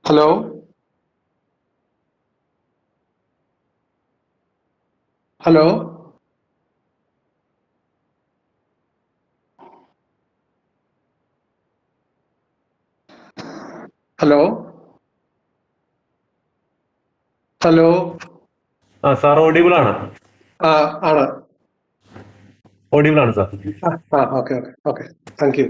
Hello? Hello? Hello? Hello? Sir audible ആണ്. ആണ്. Audible ആണ് sir. Okay okay okay, thank you.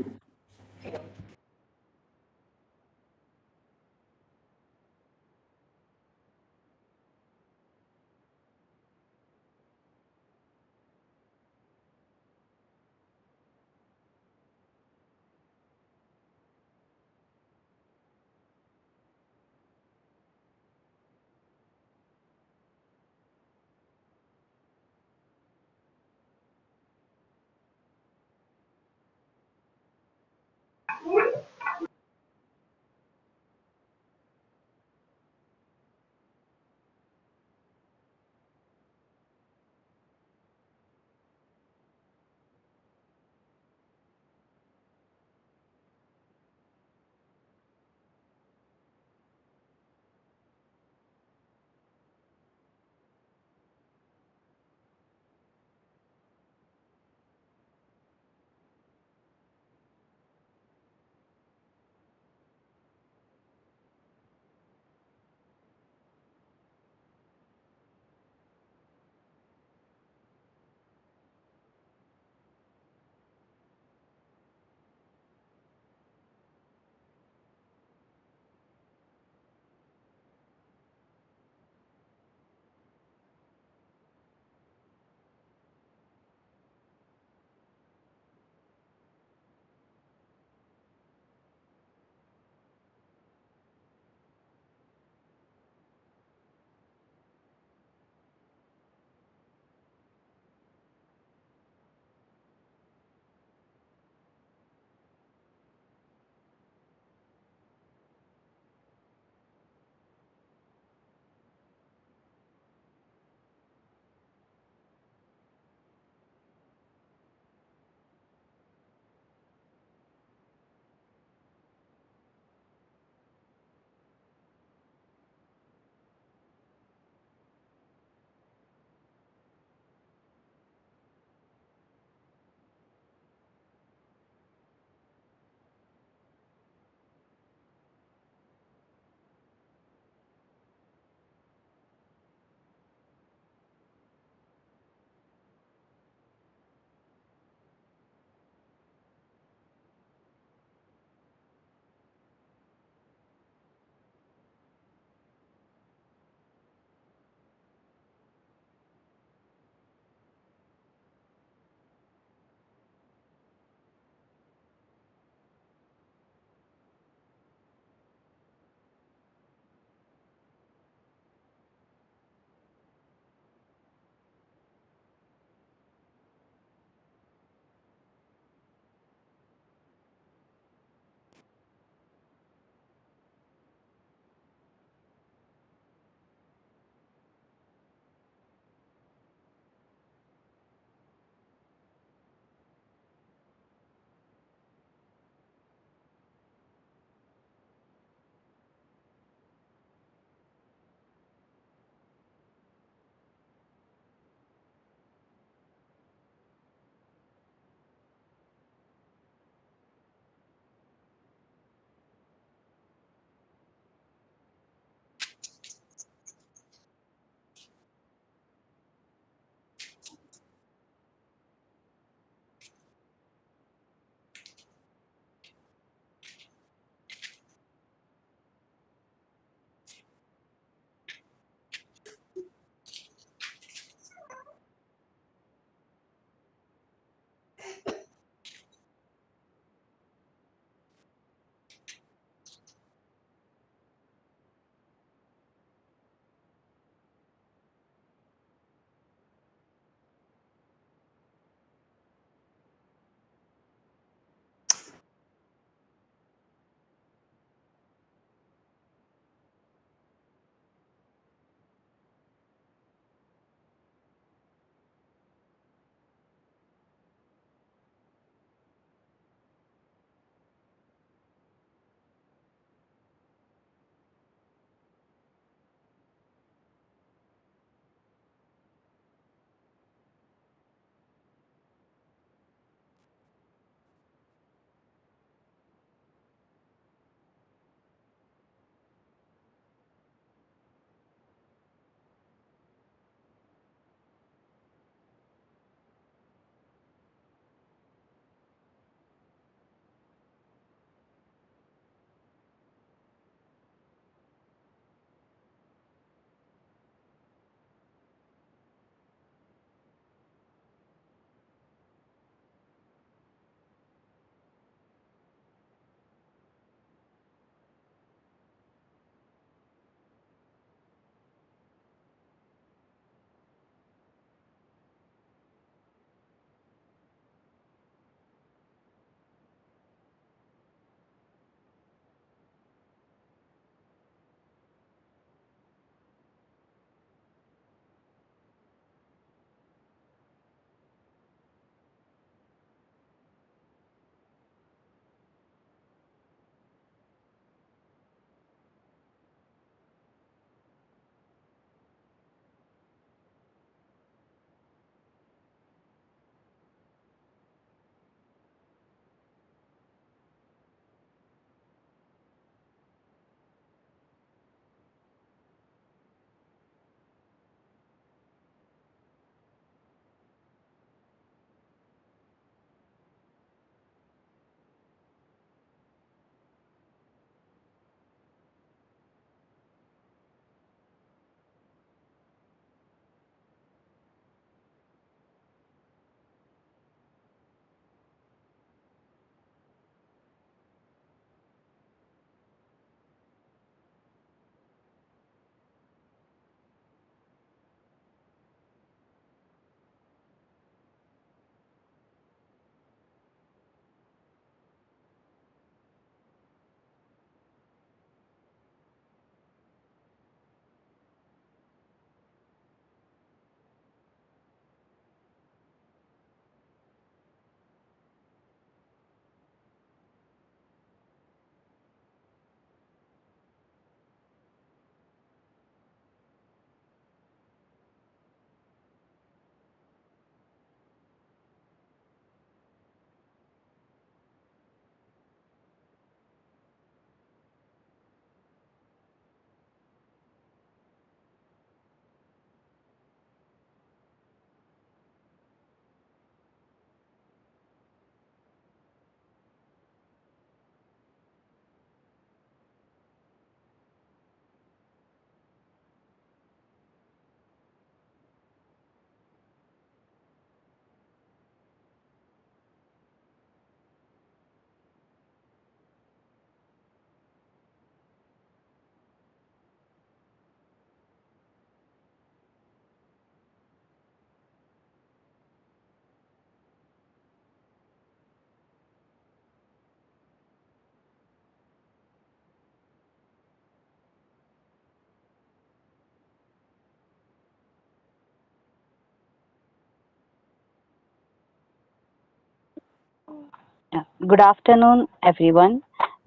Good afternoon, everyone.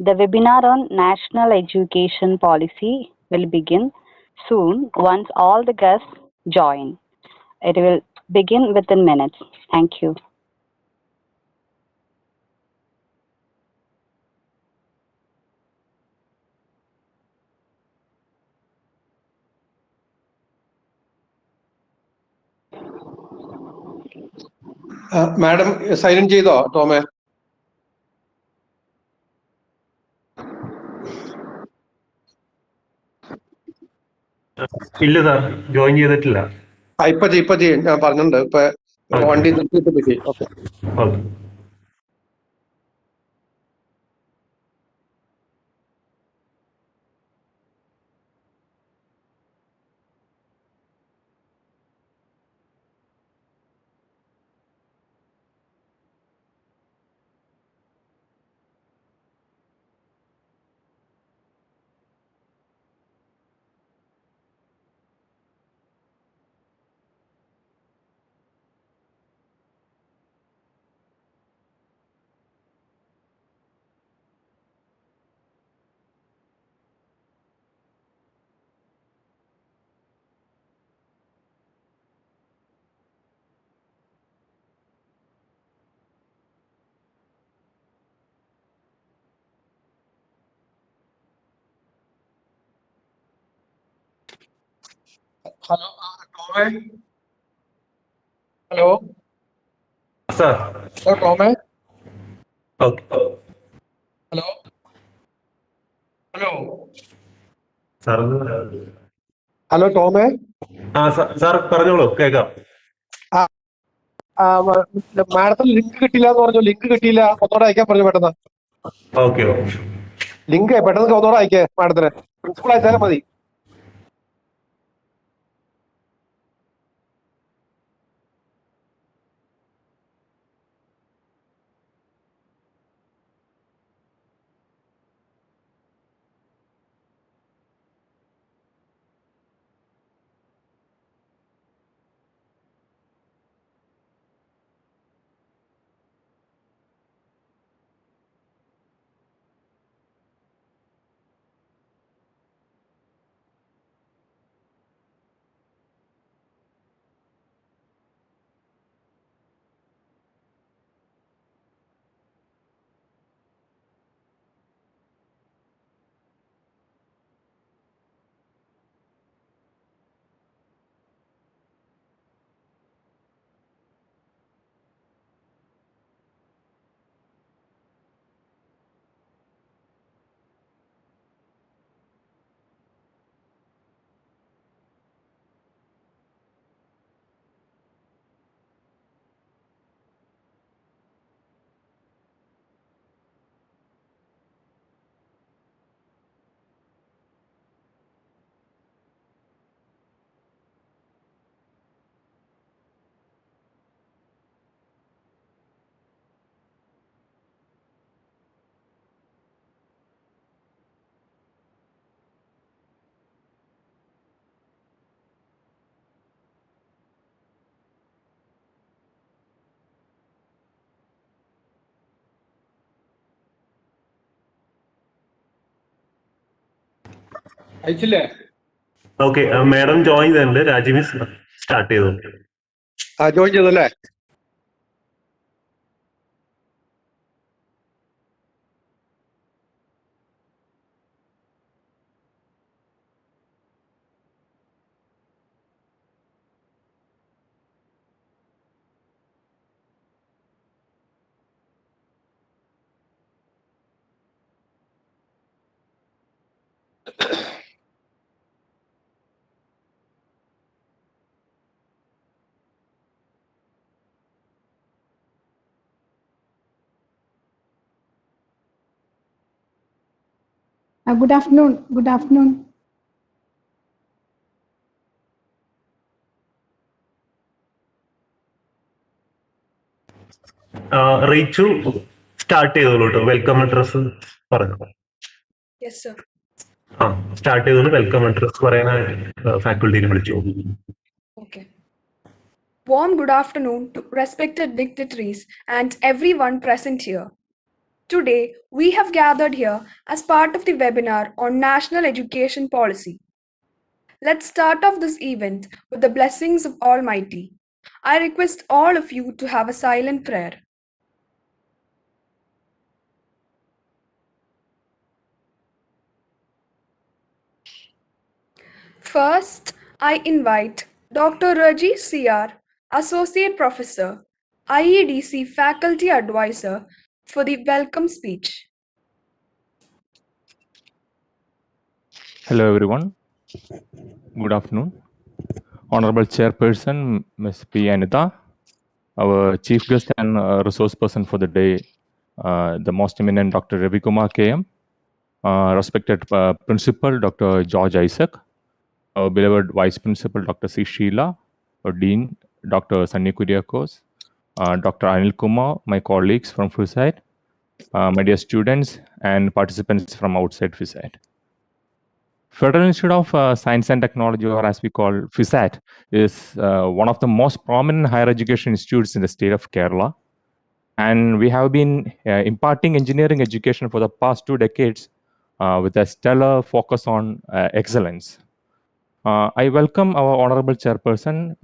The webinar on National Education Policy will begin soon once all the guests join. It will begin within minutes. Thank you. Madam sign in ചെയ്തോ ടോമേ? ഇല്ല sir, join ചെയ്തിട്ടില്ല. ഇപ്പൊ ചെയ്യും, ഞാൻ പറഞ്ഞിട്ടുണ്ട്. ഇപ്പൊ വണ്ടി നിർത്തിയിട്ട് ചെയ്യും. ഓക്കെ. ഓക്കെ. ഹലോ ടോമേ. Hello sir. ടോമേ. Okay. Hello hello sir. Hello ടോമേ. സാർ പറഞ്ഞോളൂ, കേൾക്കാം. മാഡത്തിന് ലിങ്ക് കിട്ടിയില്ല എന്ന് പറഞ്ഞു. ലിങ്ക് കിട്ടിയില്ല, ഒന്നോടെ അയക്കാൻ പറഞ്ഞു പെട്ടെന്ന്. ഓക്കെ. ലിങ്ക് പെട്ടെന്ന് ഒന്നോടെ അയക്കേ മാഡത്തിന്. പ്രിൻസിപ്പൾ അയച്ചാലും മതി. അയച്ചില്ലേ? ഓക്കെ, മാഡം ജോയിൻ ചെയ്തിട്ടുണ്ട്. രാജീവ് സ്റ്റാർട്ട് ചെയ്തു. ജോയിൻ ചെയ്തല്ലേ? Good afternoon. Good afternoon. റീച്ചു സ്റ്റാർട്ട് ചെയ്തോളൂ കേട്ടോ. വെൽക്കം അഡ്രസ് പറഞ്ഞു. Yes, sir. സ്റ്റാർട്ട് ചെയ്തോളൂ. വെൽക്കം അഡ്രസ് പറയാനായിട്ട് ഫാക്കൽറ്റിനെ വിളിച്ചു. Okay. Warm good afternoon to respected dignitaries and everyone present here. Today, we have gathered here as part of the webinar on National Education Policy. Let's start off this event with the blessings of Almighty. I request all of you to have a silent prayer. First, I invite Dr. Raji CR, Associate Professor, IEDC Faculty Advisor, for the welcome speech. Hello everyone, good afternoon. Honorable Chairperson, Ms. P. Anita, our Chief Guest and Resource Person for the day, the most eminent Dr. Ravi Kumar KM, respected Principal Dr. George Isaac, our beloved Vice Principal Dr. C. Sheila, our Dean Dr. Sunny Kuriakos, Dr. Anil Kumar, my colleagues from FISAT, my dear students and participants from outside FISAT. Federal Institute of Science and Technology, or as we call FISAT, is one of the most prominent higher education institutes in the state of Kerala. And we have been imparting engineering education for the past 2 decades with a stellar focus on excellence. I welcome our Honorable Chairperson,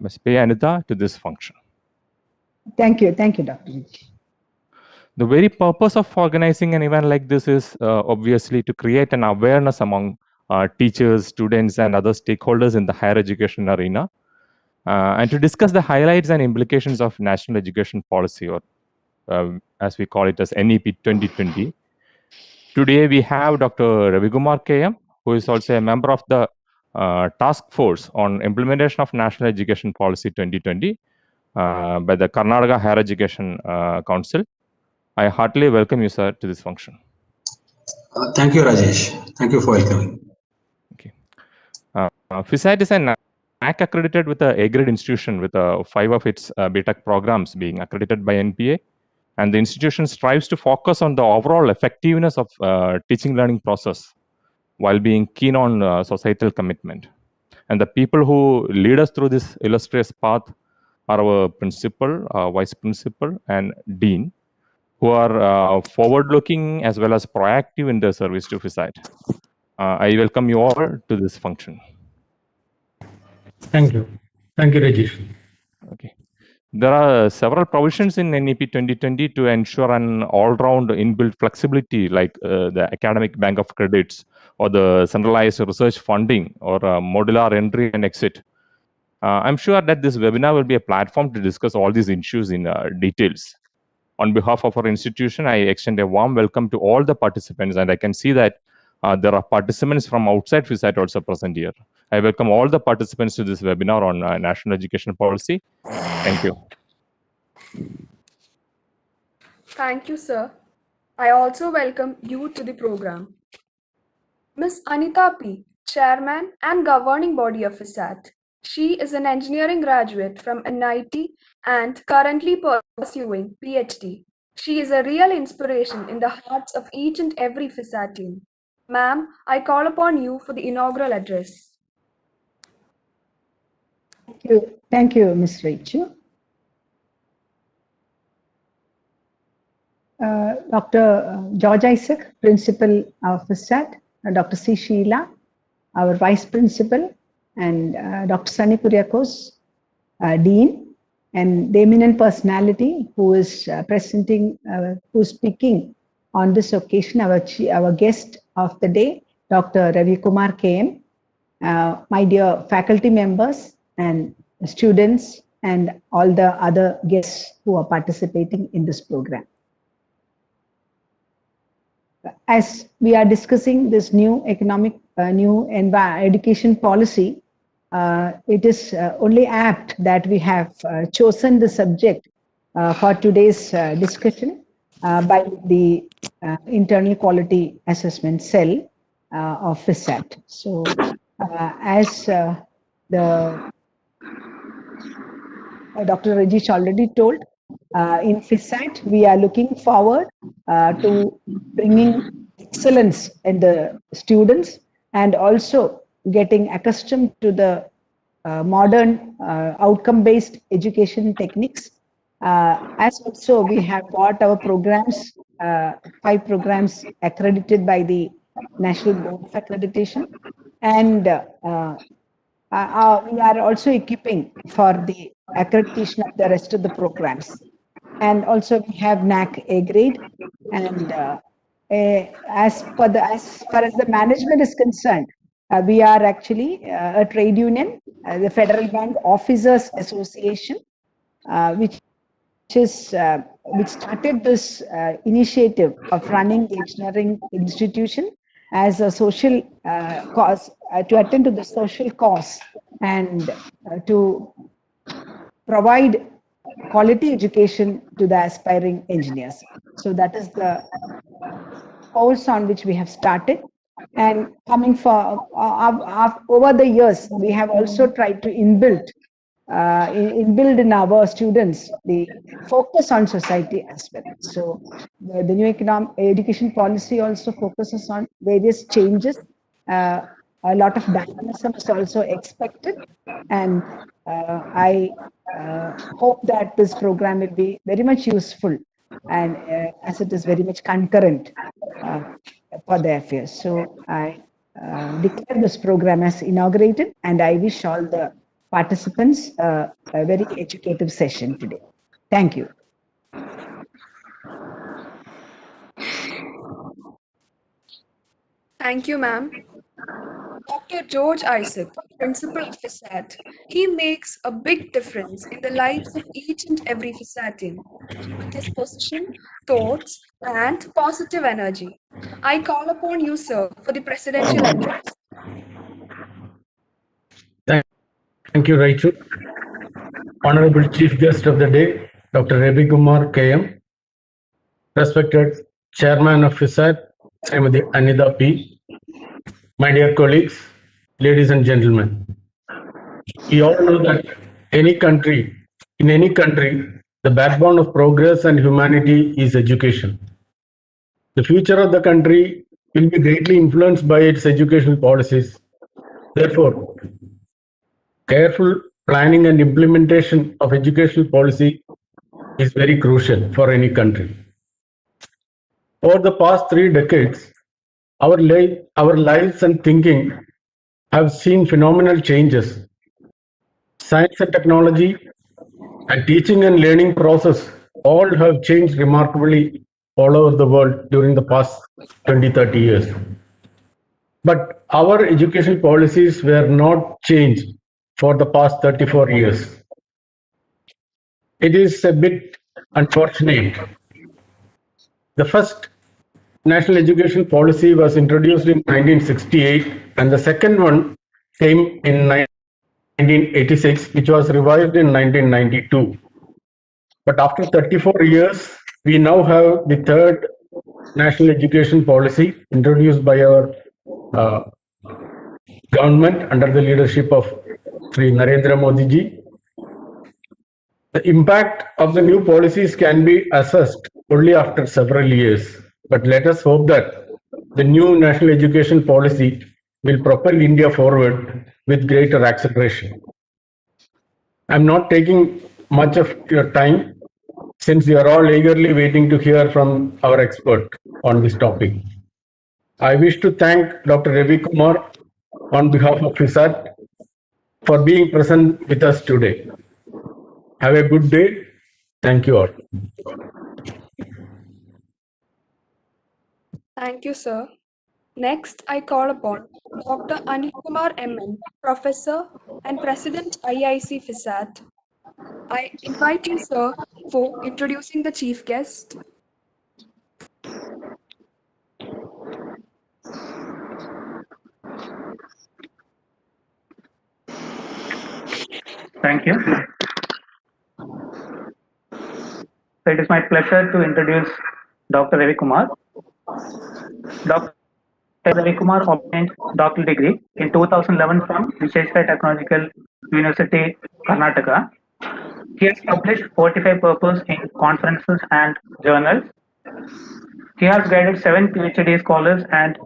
Ms. P. Anita, to this function. Thank you, Dr. Rich. The very purpose of organizing an event like this is obviously to create an awareness among teachers, students, and other stakeholders in the higher education arena, and to discuss the highlights and implications of national education policy, or as we call it as NEP 2020. Today we have Dr. Ravi Kumar KM, who is also a member of the task force on implementation of National Education Policy 2020 by the Karnataka Higher Education Council. I heartily welcome you, sir, to this function. Thank you, Rajesh. Thank you for welcoming. Okay. FISAT is an NAAC accredited with a A-grade institution with 5 of its BTech programs being accredited by NPA. And the institution strives to focus on the overall effectiveness of teaching learning process while being keen on societal commitment. And the people who lead us through this illustrious path are our principal, vice principal, and dean, who are forward-looking as well as proactive in their service to FISAT. I welcome you all to this function. Thank you. Thank you, Rajesh. Okay. There are several provisions in NEP 2020 to ensure an all-round inbuilt flexibility, like the academic bank of credits or the centralized research funding or modular entry and exit. I'm sure that this webinar will be a platform to discuss all these issues in details. On behalf of our institution, I extend a warm welcome to all the participants, and I can see that there are participants from outside FISAT also present here. I welcome all the participants to this webinar on national education policy. Thank you. Thank you, sir. I also welcome you to the program. Ms. Anita P., Chairman and Governing Body of FISAT. She is an engineering graduate from NIT and currently pursuing PhD. She is a real inspiration in the hearts of each and every FISAT team. Ma'am, I call upon you for the inaugural address. Thank you, Ms. Rachel. Dr. George Isaac, Principal of FISAT, Dr. C. Sheila, our Vice Principal, and Dr. Sunny Kuriakos, Dean, and the eminent personality who is who is speaking on this occasion, our guest of the day, Dr. Ravi Kumar KM, my dear faculty members and students, and all the other guests who are participating in this program. As we are discussing this new education policy, it is only apt that we have chosen the subject for today's discussion by the Internal Quality Assessment Cell of FISAT. So, as Dr. Rajesh already told, in FISAT, we are looking forward to bringing excellence in the students and also getting accustomed to the modern outcome-based education techniques. As also we have got our programs 5 programs accredited by the National Board of Accreditation, and we are also equipping for the accreditation of the rest of the programs. And also we have NAC A grade, and as far as the management is concerned, we are actually a trade union, the Federal Bank Officers Association, which started this initiative of running the engineering institution as a social cause, to attend to the social cause and to provide quality education to the aspiring engineers. So that is the course on which we have started. And coming for over the years, we have also tried to inbuild in our students the focus on society as well. So the new education policy also focuses on various changes. A lot of dynamism is also expected, and I hope that this program will be very much useful, and as it is very much concurrent for the affairs. So I declare this program as inaugurated, and I wish all the participants a very educative session today. Thank you. Thank you, ma'am. Dr. George Isaac, Principal of FISAT. He makes a big difference in the lives of each and every FISATian with his position, thoughts, and positive energy. I call upon you, sir, for the presidential address. Thank you, Rachel. Honorable Chief Guest of the Day, Dr. Ravi Kumar KM, respected Chairman of FISAT, Srimati Anita P, my dear colleagues, ladies and gentlemen. We all know that in any country, the backbone of progress and humanity is education. The future of the country will be greatly influenced by its educational policies. Therefore, careful planning and implementation of educational policy is very crucial for any country. Over the past 3 decades, our lives and thinking have seen phenomenal changes. Science and technology and teaching and learning process all have changed remarkably all over the world during the past 20-30 years. But our education policies were not changed for the past 34 years. It is a bit unfortunate. The first national education policy was introduced in 1968, and the second one came in 1986, which was revised in 1992. But after 34 years, we now have the third national education policy introduced by our government under the leadership of Sri Narendra Modi ji. The impact of the new policies can be assessed only after several years. But let us hope that the new national education policy will propel India forward with greater acceleration. I'm not taking much of your time since you are all eagerly waiting to hear from our expert on this topic. I wish to thank Dr. Ravi Kumar on behalf of FISAT for being present with us today. Have a good day. Thank you all. Thank you, sir. Next, I call upon Dr. Anil Kumar MN, Professor and President IIC FISAT. I invite you, sir, for introducing the chief guest. Thank you. So it is my pleasure to introduce Dr. Ravi Kumar. Dr. Ravi Kumar obtained doctoral degree in 2011 from Visheshwara Technological University, Karnataka. He has published 45 papers in conferences and journals. He has guided 7 PhD scholars and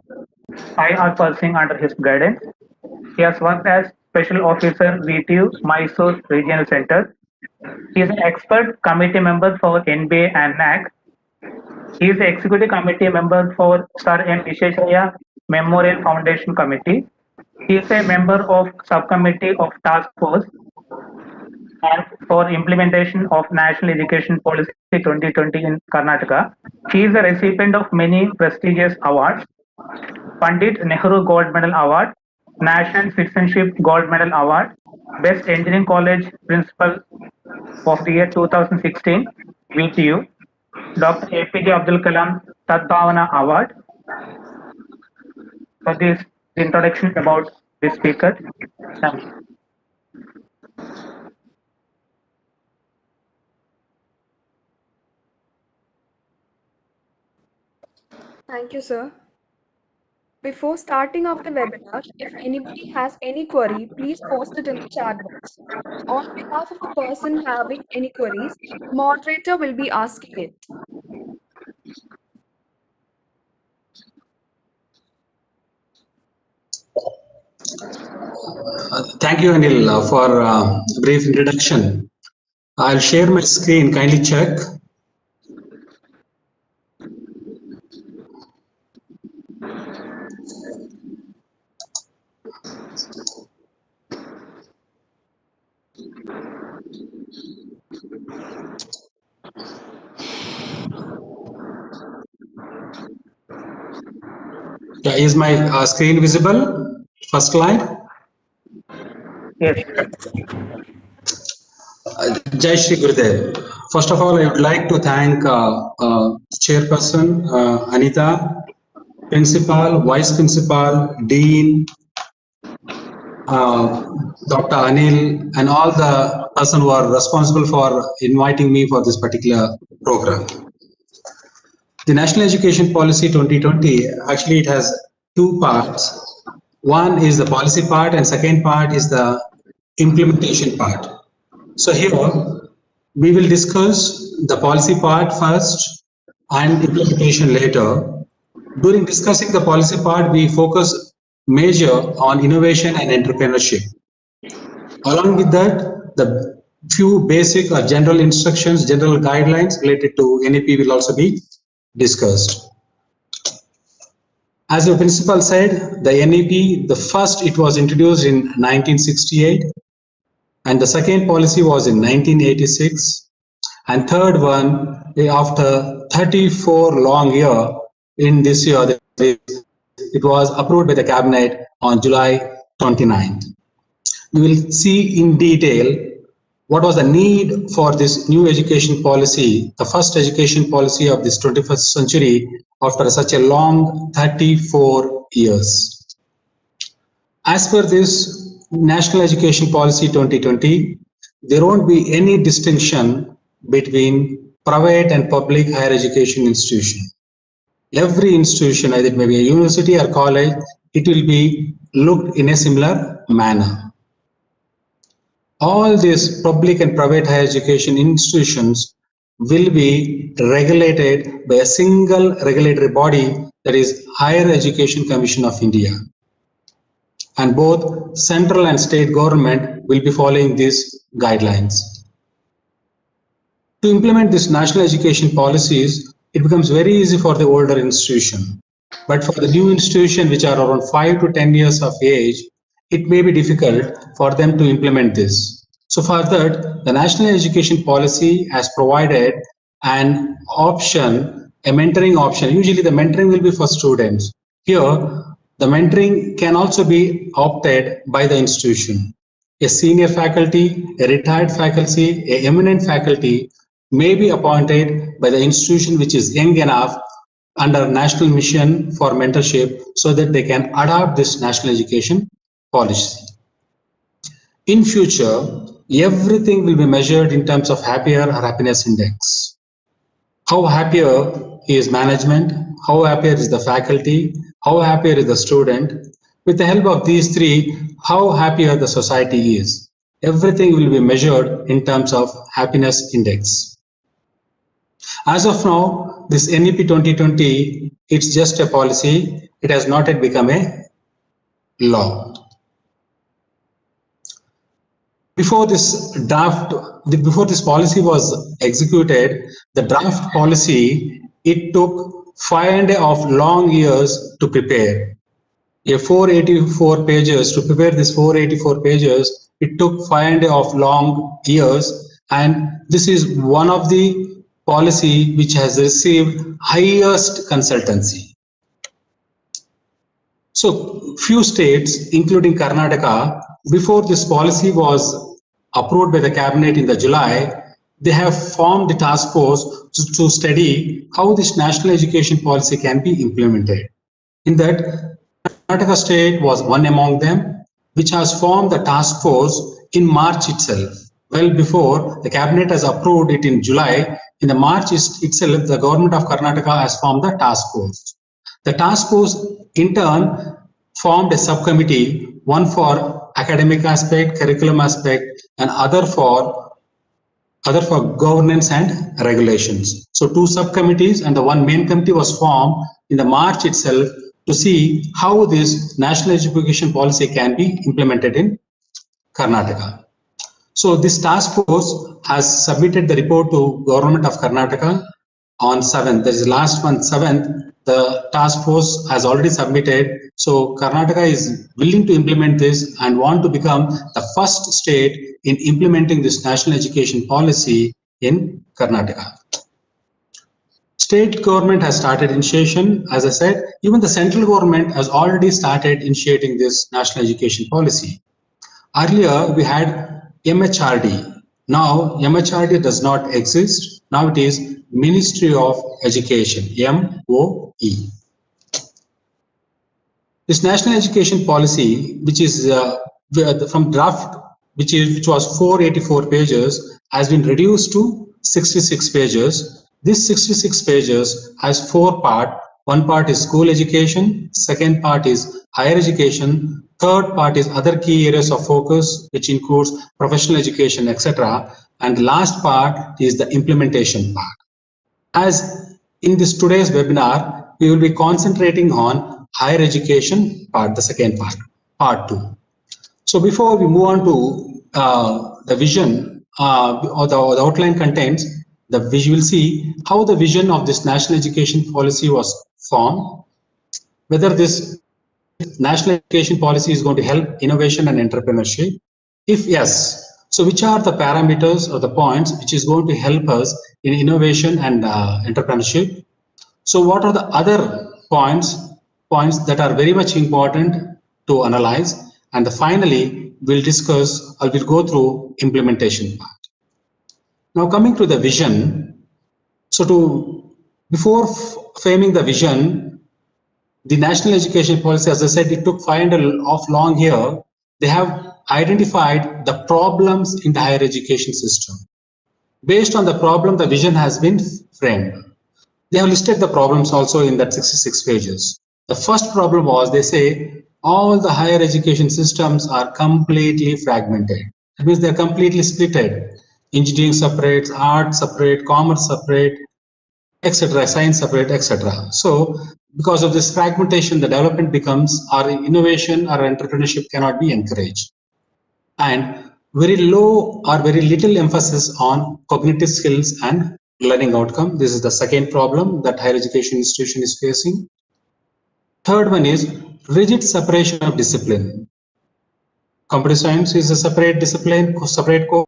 5 are pursuing under his guidance. He has worked as Special Officer VTU, Mysore Regional Center. He is an expert committee member for NBA and NAC. He is the Executive Committee member for Sir N. Visheshraya Memorial Foundation Committee. He is a member of Subcommittee of Task Force and for Implementation of National Education Policy 2020 in Karnataka. He is the recipient of many prestigious awards: Pandit Nehru Gold Medal Award, National Citizenship Gold Medal Award, Best Engineering College Principal of the year 2016, VTU, Dr. APJ Abdul Kalam Tadbhavana Award. So this is the introduction about this speaker. Thank you. Thank you, sir. Before starting off the webinar, if anybody has any query, please post it in the chat box. On behalf of the person having any queries, moderator will be asking it. Thank you, Anil, for a brief introduction. I'll share my screen. Kindly check. Yeah, is my screen visible? First slide. Yes. Jai Shri Gurudev. First of all, I would like to thank Chairperson Anita, Principal, Vice Principal, Dean, Dr. Anil, and all the person who are responsible for inviting me for this particular program. The National Education Policy 2020, actually it has two parts. One is the policy part and second part is the implementation part. So here we will discuss the policy part first and implementation later. During discussing the policy part, we focus major on innovation and entrepreneurship. Along with that, the few basic or general instructions, general guidelines related to NEP will also be discussed. As the principal said, the NEP, the first it was introduced in 1968, and the second policy was in 1986, and third one after 34 long years in this year, it was approved by the cabinet on July 29th. We will see in detail what was the need for this new education policy, the first education policy of this 21st century after such a long 34 years. As per this National Education Policy 2020, there won't be any distinction between private and public higher education institution. Every institution, either it may be a university or college, it will be looked in a similar manner. All these public and private higher education institutions will be regulated by a single regulatory body, that is Higher Education Commission of India. And both central and state government will be following these guidelines. To implement this national education policies, it becomes very easy for the older institution. But for the new institution, which are around 5 to 10 years of age, it may be difficult for them to implement this. So for that, the national education policy has provided an option, a mentoring option. Usually the mentoring will be for students. Here, the mentoring can also be opted by the institution. A senior faculty, a retired faculty, a eminent faculty may be appointed by the institution which is young enough under national mission for mentorship so that they can adopt this national education policy. In future, everything will be measured in terms of happier or happiness index. How happier is management, how happier is the faculty, how happier is the student. With the help of these three, how happier the society is. Everything will be measured in terms of happiness index. As of now, this NEP 2020, it's just a policy. It has not yet become a law. Before this policy was executed, the draft policy it took 5.5 long years to prepare. A 484 pages, to prepare this 484 pages, it took 5.5 long years, and this is one of the policy which has received highest consultancy. So few states, including Karnataka, before this policy was approved by the cabinet in the July, they have formed a task force to study how this national education policy can be implemented. In that, Karnataka state was one among them, which has formed the task force in March itself. Well before the cabinet has approved it in July, in the March itself, the government of Karnataka has formed the task force. The task force in turn formed a subcommittee, one for academic aspect, curriculum aspect, and other for governance and regulations. So 2 subcommittees and the 1 main committee was formed in the March itself to see how this national education policy can be implemented in Karnataka. So this task force has submitted the report to government of Karnataka on 7th. That is last month 7th. The task force has already submitted. So Karnataka is willing to implement this and want to become the first state in implementing this national education policy in Karnataka. State government has started initiation. As I said, even the central government has already started initiating this national education policy. Earlier, we had MHRD. Now, MHRD does not exist. Now it is Ministry of Education, MOE. This national education policy, which is from draft, which was 484 pages, has been reduced to 66 pages. This 66 pages has 4 parts. One part is school education, second part is higher education, third part is other key areas of focus, which includes professional education, etc. And the last part is the implementation part. As in this today's webinar, we will be concentrating on higher education part, the second part, part 2. So before we move on to the vision or the outline contents, we will see how the vision of this national education policy was formed, whether this national education policy is going to help innovation and entrepreneurship. If yes, so which are the parameters or the points which is going to help us in innovation and entrepreneurship? So what are the other points that are very much important to analyze? And finally, we'll discuss or we'll go through implementation part. Now coming to the vision. So before framing the vision, the national education policy, as I said, it took 5.5 long years. They have identified the problems in the higher education system. Based on the problem, the vision has been framed. They have listed the problems also in that 66 pages. The first problem was, they say, all the higher education systems are completely fragmented. That means they're completely splitted. Engineering separate, art separate, commerce separate, etc., science separate, etc. So because of this fragmentation, the development becomes, our innovation or entrepreneurship cannot be encouraged. And very low or very little emphasis on cognitive skills and learning outcome. This is the second problem that higher education institution is facing. Third one is rigid separation of discipline. Computer science is a separate discipline, separate course.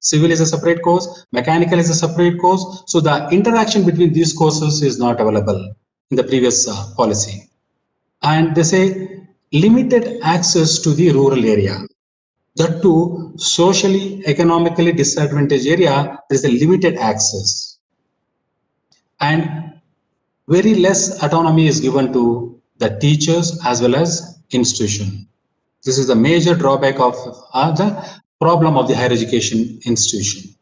Civil is a separate course, mechanical is a separate course. So the interaction between these courses is not available in the previous policy. And they say limited access to the rural area. That too, socially, economically disadvantaged area, there is a limited access. And very less autonomy is given to the teachers as well as institution. This is the major drawback of the problem of the higher education institution.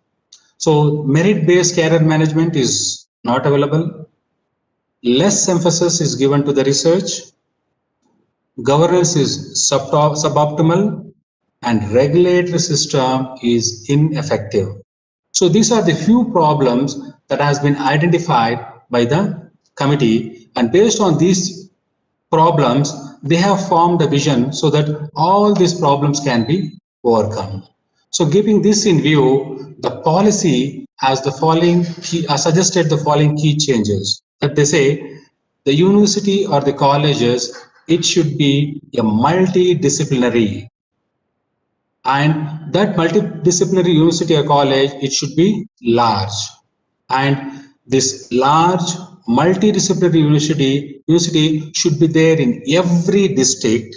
So merit-based career management is not available. Less emphasis is given to the research. Governance is suboptimal, and regulatory system is ineffective. So these are the few problems that has been identified by the committee, and based on these problems, they have formed a vision so that all these problems can be overcome. So keeping this in view, the policy has the following key, suggested the following key changes. That they say the university or the colleges, it should be a multidisciplinary, and that multidisciplinary university or college, it should be large, and this large multidisciplinary university should be there in every district,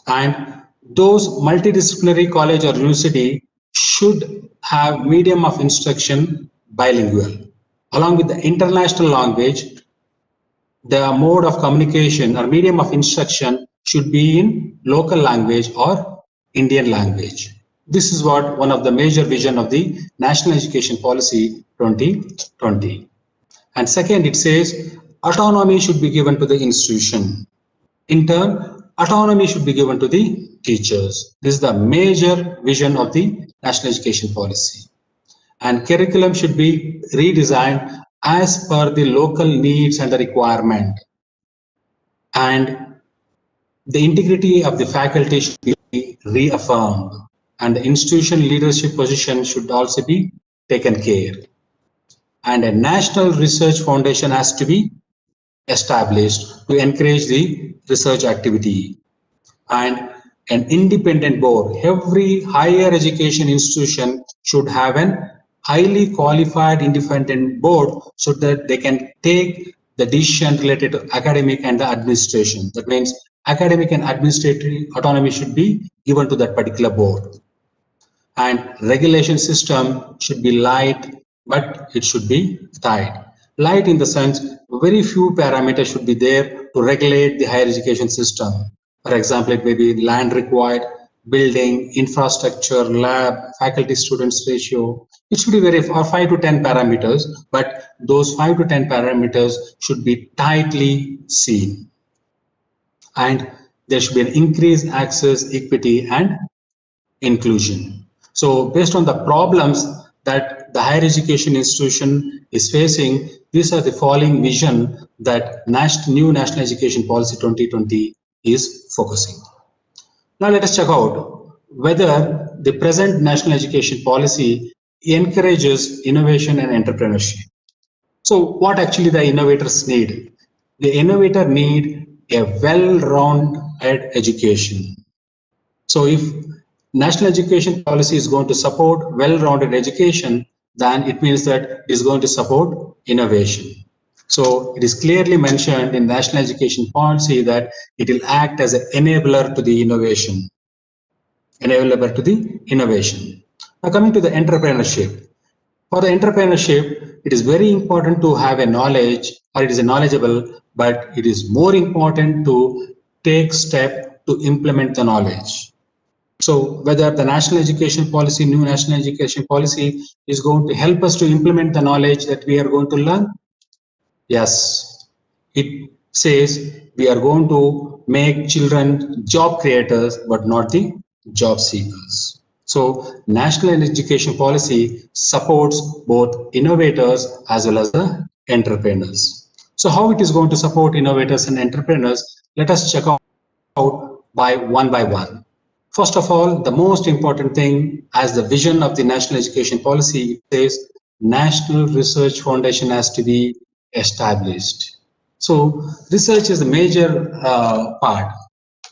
and those multidisciplinary college or university should have medium of instruction bilingual. Along with the international language, the mode of communication or medium of instruction should be in local language or Indian language. This is what one of the major vision of the National Education Policy 2020. And second, it says autonomy should be given to the institution. In turn, autonomy should be given to the teachers. This is the major vision of the National Education Policy. And curriculum should be redesigned as per the local needs and the requirement. And the integrity of the faculty should be reaffirmed. And the institution leadership position should also be taken care. And a national research foundation has to be established to encourage the research activity. And an independent board. Every higher education institution should have an highly qualified independent board so that they can take the decision related to academic and the administration. That means academic and administrative autonomy should be given to that particular board. And regulation system should be light, but it should be tight. Light in the sense, very few parameters should be there to regulate the higher education system. For example, it may be land required, building, infrastructure, lab, faculty students ratio. It should be very, or 5 to 10 parameters, but those 5 to 10 parameters should be tightly seen. And there should be an increased access, equity, and inclusion. So based on the problems that the higher education institution is facing, these are the following vision that new National Education Policy 2020 is focusing. Now let us check out whether the present National Education Policy encourages innovation and entrepreneurship. So what actually the innovators need? The innovator need a well-rounded education. So if National Education Policy is going to support well-rounded education, then it means that it is going to support innovation. So it is clearly mentioned in National Education Policy that it will act as an enabler to the innovation. Now coming to the entrepreneurship. For the entrepreneurship, it is very important to have a knowledge, or it is a knowledgeable, but it is more important to take step to implement the knowledge. So whether the National Education Policy, new National Education Policy is going to help us to implement the knowledge that we are going to learn. Yes, it says we are going to make children job creators, but not the job seekers. So National Education Policy supports both innovators as well as the entrepreneurs. So how it is going to support innovators and entrepreneurs? Let us check out by one. First of all, the most important thing, as the vision of the National Education Policy says, National Research Foundation has to be established. So research is a major part.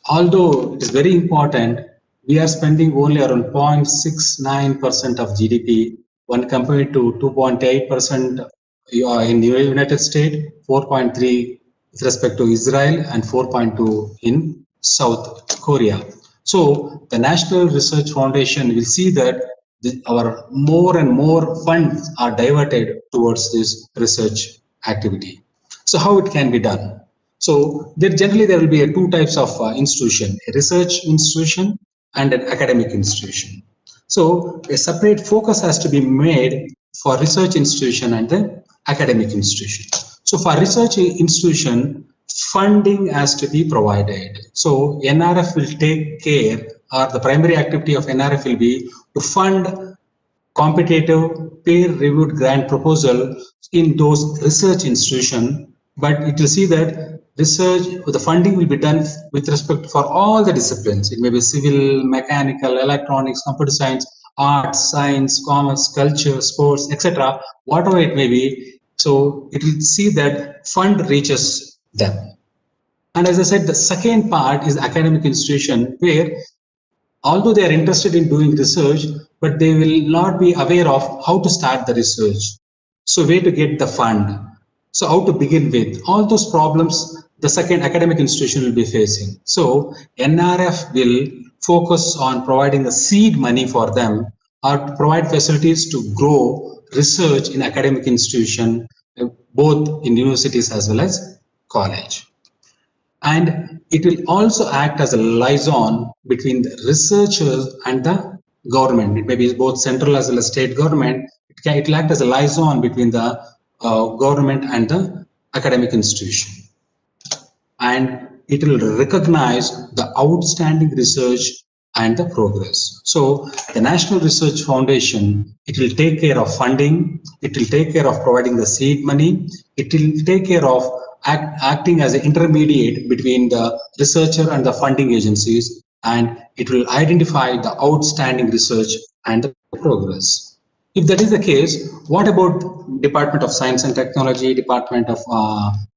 Although it is very important, we are spending only around 0.69% of GDP when compared to 2.8% in the United States, 4.3% with respect to Israel, and 4.2% in South Korea. So the National Research Foundation will see that our more and more funds are diverted towards this research activity. So how it can be done? So there will be two types of institution, a research institution and an academic institution. So a separate focus has to be made for research institution and the academic institution. So for research institution, funding has to be provided. So NRF will take care, or the primary activity of NRF will be to fund competitive peer-reviewed grant proposal in those research institutions, but it will see that research, the funding will be done with respect for all the disciplines. It may be civil, mechanical, electronics, computer science, arts, science, commerce, culture, sports, etc., whatever it may be. So it will see that fund reaches them. And as I said, the second part is academic institution, where although they are interested in doing research, but they will not be aware of how to start the research. So where to get the fund? So how to begin with? All those problems the second academic institution will be facing. So NRF will focus on providing the seed money for them, or to provide facilities to grow research in academic institution, both in universities as well as college. And it will also act as a liaison between the researchers and the government. It may be both central as well as state government. It will act as a liaison between the government and the academic institution. And it will recognize the outstanding research and the progress. So the National Research Foundation, it will take care of funding, it will take care of providing the seed money, it will take care of acting as an intermediate between the researcher and the funding agencies, and it will identify the outstanding research and the progress. If that is the case, what about Department of Science and Technology, Department of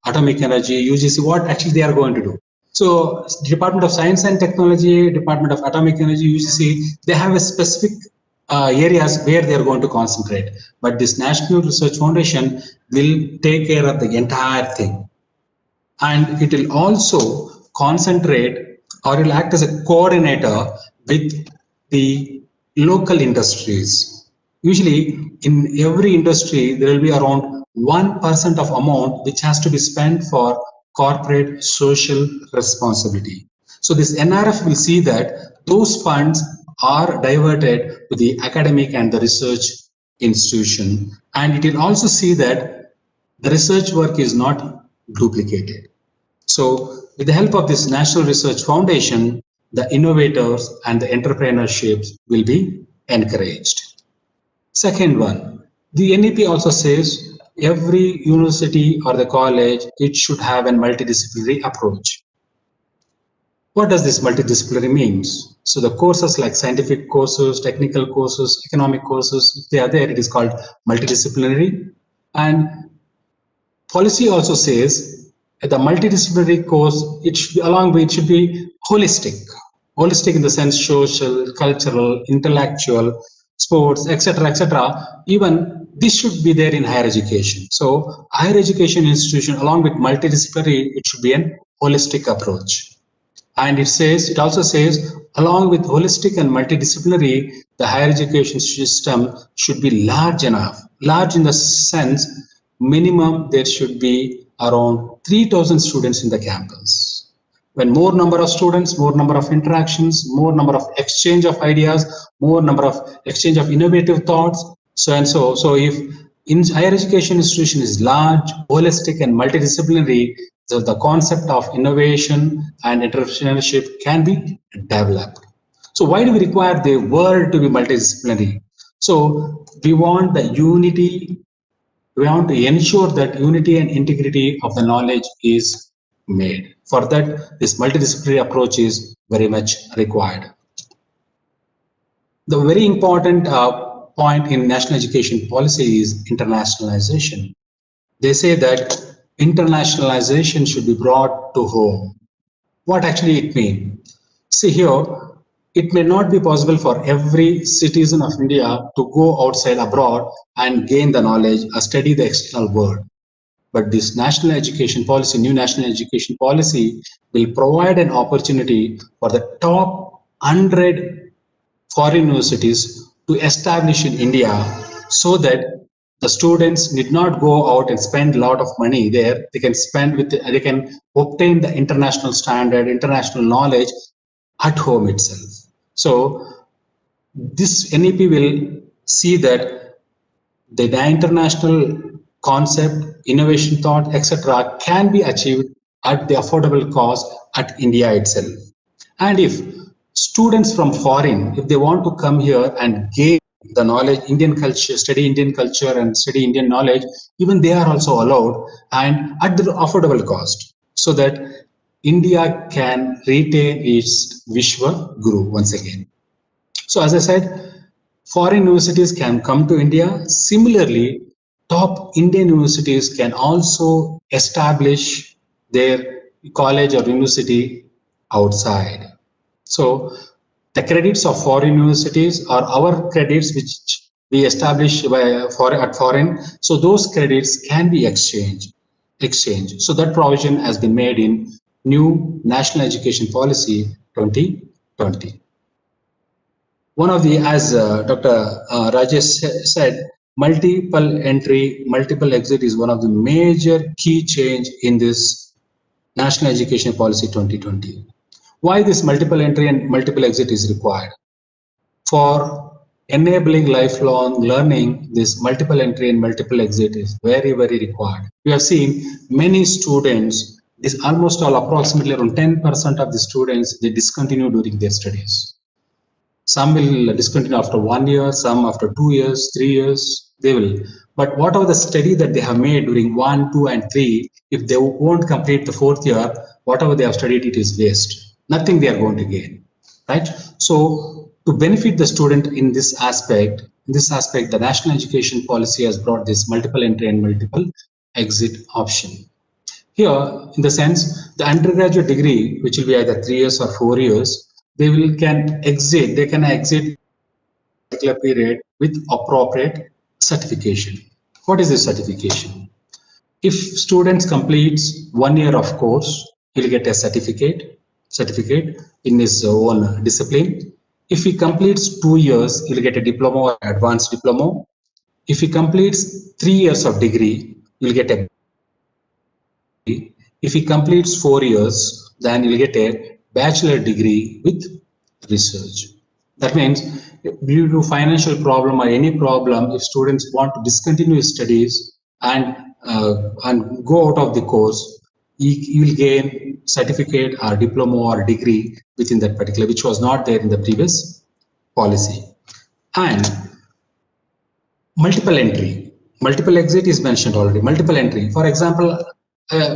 Atomic Energy, UGC, what actually they are going to do? So Department of Science and Technology, Department of Atomic Energy, UGC, they have a specific areas where they are going to concentrate. But this National Research Foundation will take care of the entire thing. And it will also concentrate, or it will act as a coordinator with the local industries. Usually in every industry, there will be around 1% of amount which has to be spent for corporate social responsibility. So this NRF will see that those funds are diverted to the academic and the research institution. And it will also see that the research work is not duplicated. So with the help of this National Research Foundation, the innovators and the entrepreneurships will be encouraged. Second one, the NEP also says every university or the college, it should have a multidisciplinary approach. What does this multidisciplinary means? So the courses like scientific courses, technical courses, economic courses, if they are there, it is called multidisciplinary. And policy also says the multidisciplinary course, it should be along with, it should be holistic. Holistic in the sense social, cultural, intellectual, sports, etc., etc. Even this should be there in higher education. So higher education institution along with multidisciplinary, it should be an holistic approach. And it also says along with holistic and multidisciplinary, the higher education system should be large enough. Large in the sense minimum there should be around 3,000 students in the campus. When more number of students, more number of interactions, more number of exchange of ideas, more number of exchange of innovative thoughts, so and so. So if in higher education institution is large, holistic and multidisciplinary, so the concept of innovation and entrepreneurship can be developed. So why do we require the world to be multidisciplinary? So we want the unity. We want to ensure that unity and integrity of the knowledge is made. For that, this multidisciplinary approach is very much required. The very important point in national education policy is internationalization. They say that internationalization should be brought to home. What actually it means? See here, it may not be possible for every citizen of India to go outside abroad and gain the knowledge or study the external world. But this national education policy, new national education policy, will provide an opportunity for the top 100 foreign universities to establish in India, so that the students need not go out and spend a lot of money there. They can they can obtain the international standard, international knowledge at home itself. So this NEP will see that the international concept, innovation thought, etc. can be achieved at the affordable cost at India itself. And if students from foreign, if they want to come here and gain the knowledge, Indian culture, study Indian culture and study Indian knowledge, even they are also allowed and at the affordable cost, so that India can retain its Vishwa Guru once again. So as I said, Foreign universities can come to India. Similarly, top Indian universities can also establish their college or university outside. So the credits of foreign universities are our credits which we establish at foreign. So those credits can be exchanged. So that provision has been made in new National Education Policy 2020. One of the, as Dr. Rajesh said, multiple entry, multiple exit is one of the major key change in this National Education Policy 2020. Why this multiple entry and multiple exit is required? For enabling lifelong learning, this multiple entry and multiple exit is very, very required. We have seen many students, this almost all approximately around 10% of the students, they discontinue during their studies. Some will discontinue after 1 year, some after 2 years, 3 years, they will. But whatever the study that they have made during 1, 2, and 3, if they won't complete the 4th year, whatever they have studied, it is waste. Nothing they are going to gain, right? So to benefit the student in this aspect, the National Education Policy has brought this multiple entry and multiple exit option. Here, in the sense, the undergraduate degree, which will be either 3 years or 4 years, they can exit a particular period with appropriate certification. What is this certification? If students completes 1 year of course, he'll get a certificate in his own discipline. If he completes 2 years, he'll get a diploma or advanced diploma. If he completes 3 years of degree, he'll get a. If he completes 4 years, then he'll get a bachelor degree with research. That means due to financial problem or any problem, if students want to discontinue his studies and go out of the course, he will gain certificate or diploma or degree within that particular, which was not there in the previous policy. And multiple entry, multiple exit is mentioned already. Multiple entry, for example,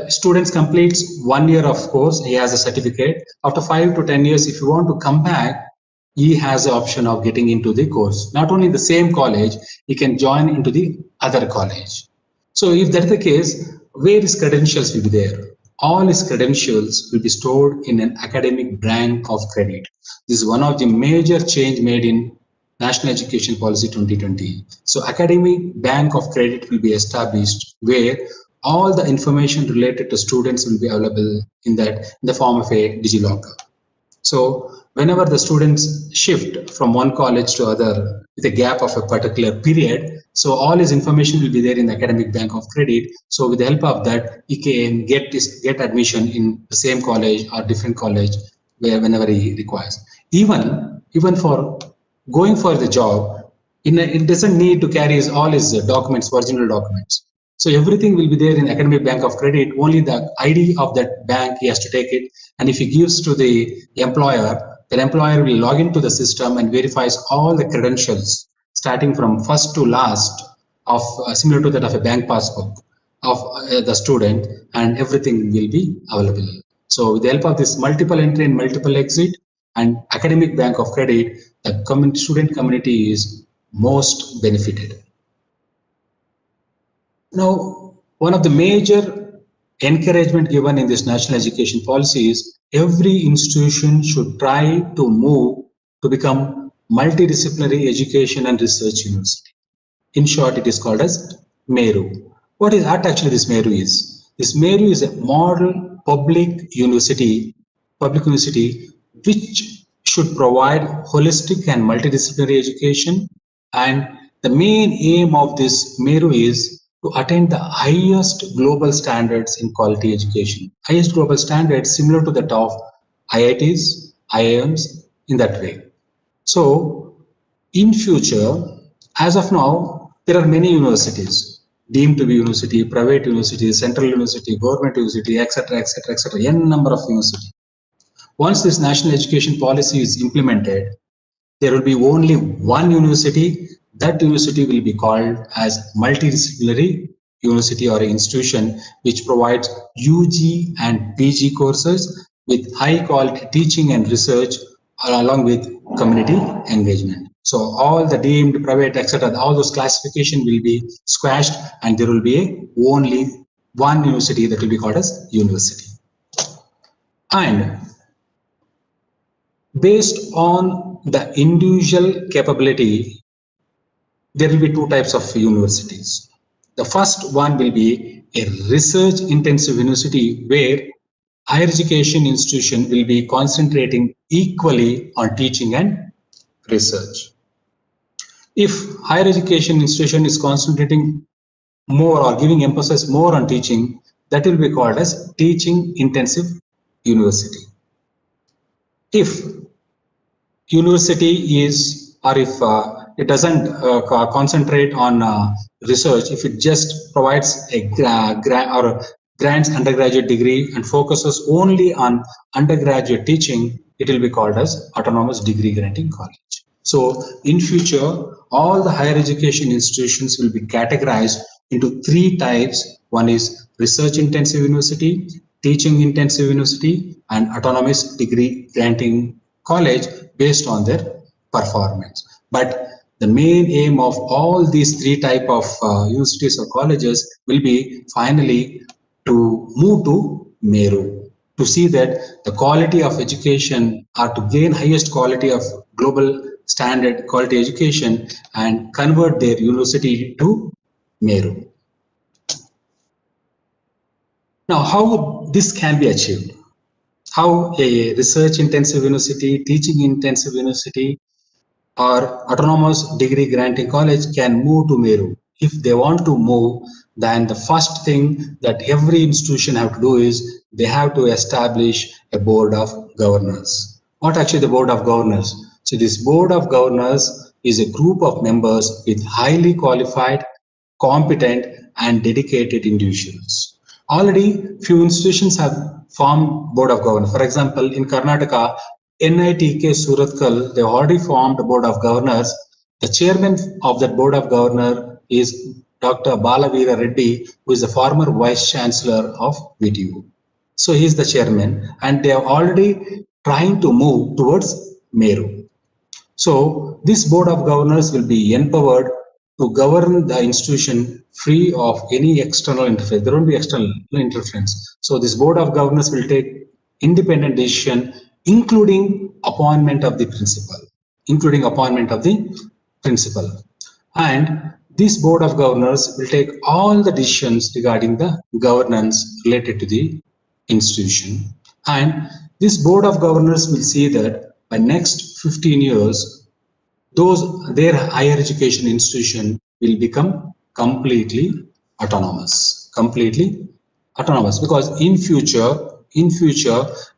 students completes 1 year of course, he has a certificate. After 5 to 10 years, if you want to come back, he has the option of getting into the course. Not only the same college, he can join into the other college. So if that's the case, where his credentials will be there? All his credentials will be stored in an academic bank of credit. This is one of the major change made in National Education Policy 2020. So academic bank of credit will be established where all the information related to students will be available in the form of a DigiLocker. So whenever the students shift from one college to other with a gap of a particular period, so all his information will be there in the academic bank of credit. So with the help of that, he can get admission in the same college or different college whenever he requires. Even for going for the job, it doesn't need to carry all his documents, original documents. So everything will be there in academic bank of credit. Only the ID of that bank, he has to take it. And if he gives to the employer, the employer will log into the system and verifies all the credentials, starting from first to last, of similar to that of a bank passbook of the student, and everything will be available. So with the help of this multiple entry and multiple exit and academic bank of credit, the student community is most benefited. Now, one of the major encouragement given in this national education policy is every institution should try to move to become multidisciplinary education and research university. In short, it is called as MERU. What actually this MERU is? This MERU is a model public university which should provide holistic and multidisciplinary education. And the main aim of this MERU is to attain the highest global standards in quality education. Highest global standards similar to that of IITs, IIMs, in that way. So in future, as of now, there are many universities, deemed to be university, private university, central university, government university, etc., etc., etc., n number of universities. Once this national education policy is implemented, there will be only one university. That university will be called as multidisciplinary university or institution, which provides UG and PG courses with high quality teaching and research along with community engagement. So all the deemed, private, etc., all those classification will be squashed, and there will be only one university that will be called as university. And based on the individual capability, there will be two types of universities. The first one will be a research intensive university where higher education institution will be concentrating equally on teaching and research. If higher education institution is concentrating more or giving emphasis more on teaching, that will be called as teaching intensive university. If university is, or if it doesn't concentrate on research, if it just provides a grants undergraduate degree and focuses only on undergraduate teaching, it will be called as autonomous degree granting college. So in future, all the higher education institutions will be categorized into three types. One is research intensive university, teaching intensive university, and autonomous degree granting college based on their performance. But the main aim of all these three type of universities or colleges will be finally to move to MERU, to see that the quality of education are to gain highest quality of global standard quality education and convert their university to MERU. Now, how this can be achieved? How a research intensive university, teaching intensive university, or autonomous degree granting college can move to MERU? If they want to move, then the first thing that every institution have to do is they have to establish a board of governors. What actually the board of governors? So this board of governors is a group of members with highly qualified, competent, and dedicated individuals. Already few institutions have formed board of governors. For example, in Karnataka, NITK Surathkal, they already formed a board of governors. The chairman of that board of governors is Dr. Balavira Reddy, who is the former vice chancellor of VTU. So he is the chairman, and they are already trying to move towards MERU. So this board of governors will be empowered to govern the institution free of any external interference. There won't be external interference. So this board of governors will take independent decision, including appointment of the principal, And this board of governors will take all the decisions regarding the governance related to the institution. And this board of governors will see that by next 15 years, their higher education institution will become completely autonomous, because in future,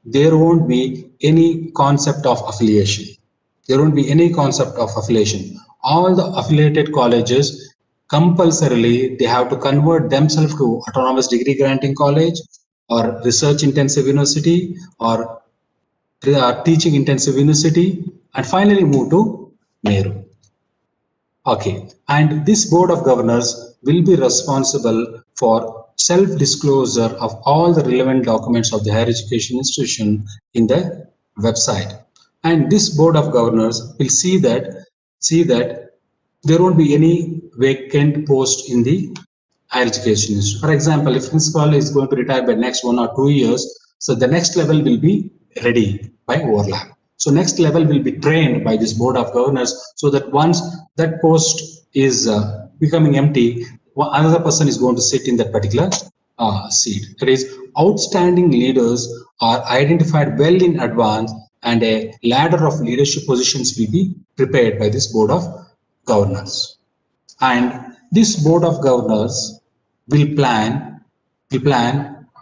there won't be any concept of affiliation. All the affiliated colleges, compulsorily, they have to convert themselves to autonomous degree granting college or research intensive university or teaching intensive university, and finally move to MERU. Okay, and this board of governors will be responsible for self-disclosure of all the relevant documents of the higher education institution in the website. And this board of governors will see that there won't be any vacant post in the higher education institution. For example, if principal is going to retire by next 1 or 2 years, so the next level will be ready by overlap. So next level will be trained by this board of governors, so that once that post is becoming empty, another person is going to sit in that particular seat. That is, outstanding leaders are identified well in advance, and a ladder of leadership positions will be prepared by this board of governors. And this board of governors will plan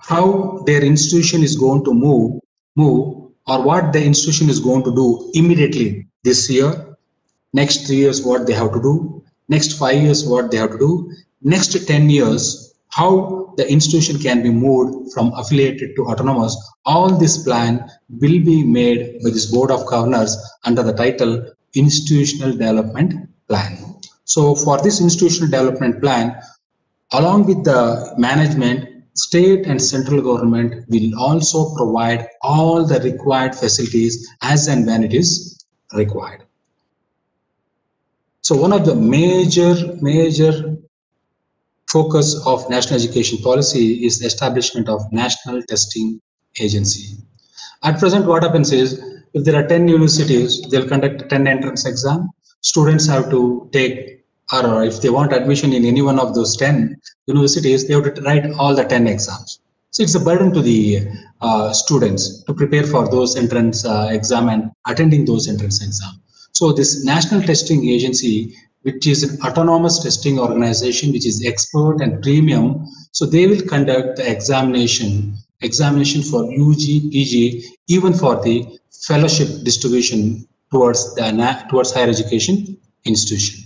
how their institution is going to move, or what the institution is going to do immediately this year, next 3 years what they have to do, next 5 years what they have to do, next 10 years how the institution can be moved from affiliated to autonomous. All this plan will be made by this board of governors under the title Institutional Development Plan. So for this institutional development plan, along with the management, state and central government will also provide all the required facilities as and when it is required. So one of the major focus of national education policy is the establishment of National Testing Agency. At present, what happens is, if there are 10 universities, they'll conduct 10 entrance exam. Students have to take, or if they want admission in any one of those 10 universities, they have to write all the 10 exams. So it's a burden to the students to prepare for those entrance exam and attending those entrance exam. So this National Testing Agency, which is an autonomous testing organization, which is expert and premium, so they will conduct the examination for UG, PG, even for the fellowship distribution towards higher education institution.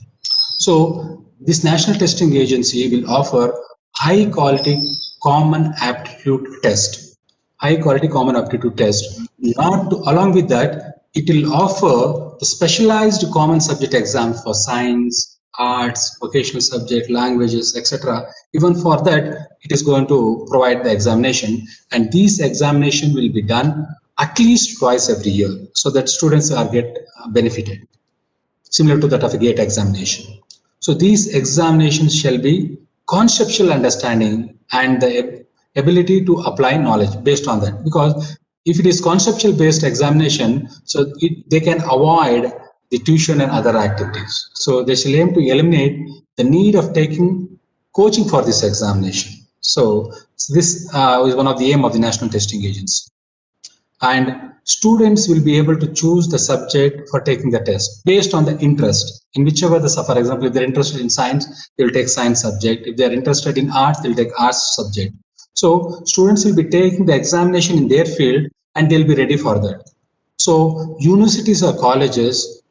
So this National Testing Agency will offer high quality common aptitude test. Along with that, it will offer the specialized common subject exam for science, arts, vocational subject, languages, etc. Even for that, it is going to provide the examination, and these examination will be done at least twice every year, so that students get benefited, similar to that of a GATE examination. So these examinations shall be conceptual understanding and the ability to apply knowledge based on that, because if it is conceptual based examination, so they can avoid the tuition and other activities. So they shall aim to eliminate the need of taking coaching for this examination. So this is one of the aim of the National Testing Agency. And students will be able to choose the subject for taking the test based on the interest in whichever for example, if they're interested in science, they'll take science subject. If they're interested in arts, they'll take arts subject. So students will be taking the examination in their field and they'll be ready for that. So universities or colleges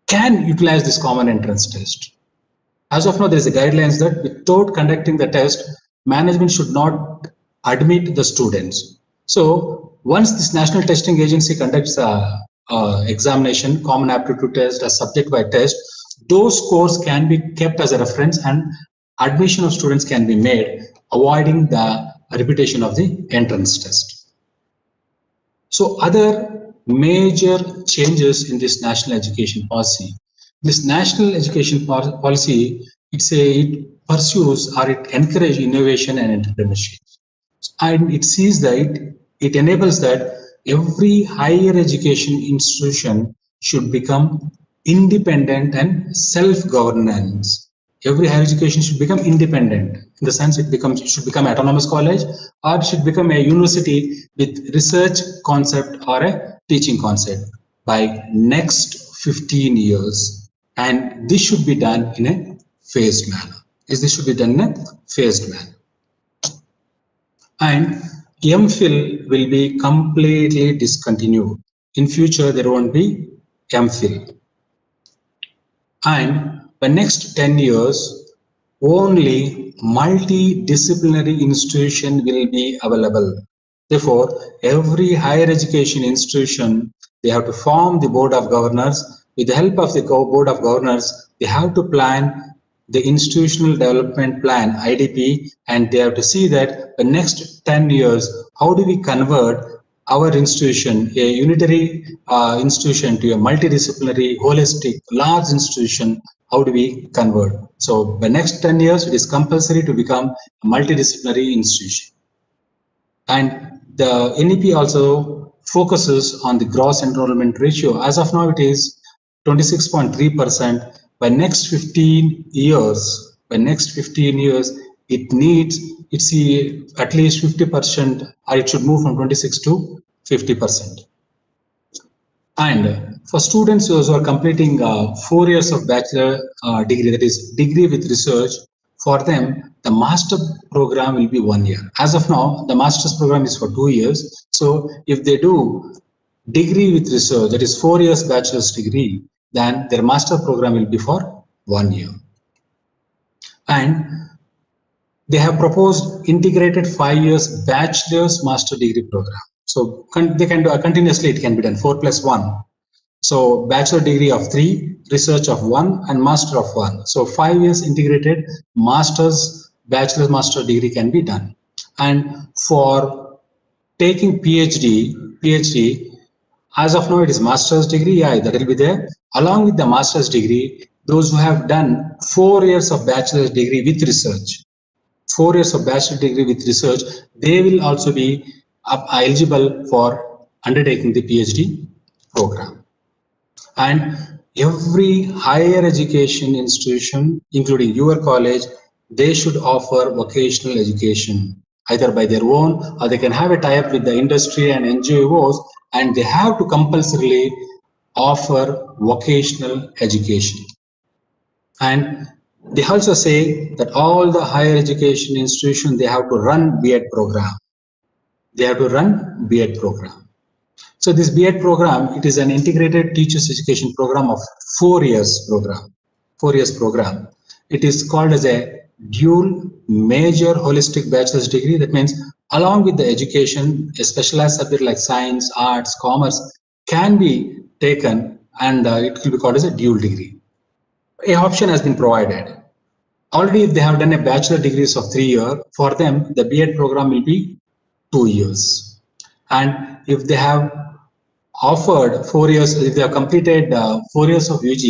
can utilize this common entrance test. As of now, there is a guidelines that without conducting the test, management should not admit the students. So once this National Testing Agency conducts a examination, common aptitude test, a subject-wide test, those scores can be kept as a reference and admission of students can be made, avoiding the repetition of the entrance test. So other major changes in this national education policy. This national education policy, it pursues or it encourages innovation and entrepreneurship. And it sees that it enables that every higher education institution should become independent and self-governance. Every higher education should become independent in the sense it should become autonomous college, or it should become a university with research concept or a teaching concept by next 15 years. And this should be done in a phased manner. And MPhil will be completely discontinued. In future, there won't be MPhil. And by next 10 years, only multidisciplinary institution will be available. Therefore, every higher education institution, they have to form the board of governors. With the help of the board of governors, they have to plan the institutional development plan, IDP, and they have to see that the next 10 years, how do we convert our institution, a unitary institution, to a multidisciplinary, holistic, large institution? How do we convert? So by next 10 years, it is compulsory to become a multidisciplinary institution. And the NEP also focuses on the gross enrollment ratio. As of now, it is 26.3%. By next 15 years, it needs at least 50%, or it should move from 26 to 50%. And for students who are completing 4 years of bachelor degree, that is degree with research, for them, the master program will be 1 year. As of now, the master's program is for 2 years. So if they do degree with research, that is 4 years bachelor's degree, then their master program will be for 1 year. And they have proposed integrated 5 years bachelor's master degree program. So they can do continuously, it can be done 4+1. So bachelor degree of 3, research of 1, and master of 1. So 5 years integrated bachelor's master degree can be done. And for taking PhD, as of now, it is master's degree, that will be there. Along with the master's degree, those who have done 4 years of bachelor's degree with research. 4 years of bachelor's degree with research, they will also be eligible for undertaking the PhD program. And every higher education institution, including your college, they should offer vocational education, either by their own or they can have a tie-up with the industry and NGOs, and they have to compulsorily offer vocational education. And they also say that all the higher education institutions, they have to run B.Ed program. They have to run B.Ed program. So this B.Ed program, it is an integrated teachers education program of 4 years program. 4 years program. It is called as a dual major holistic bachelor's degree. That means along with the education, a specialized subject like science, arts, commerce can be taken, and it will be called as a dual degree. A option has been provided. Already if they have done a bachelor degrees of 3 years, for them the B.Ed program will be 2 years. And if they have offered 4 years, if they have completed 4 years of UG,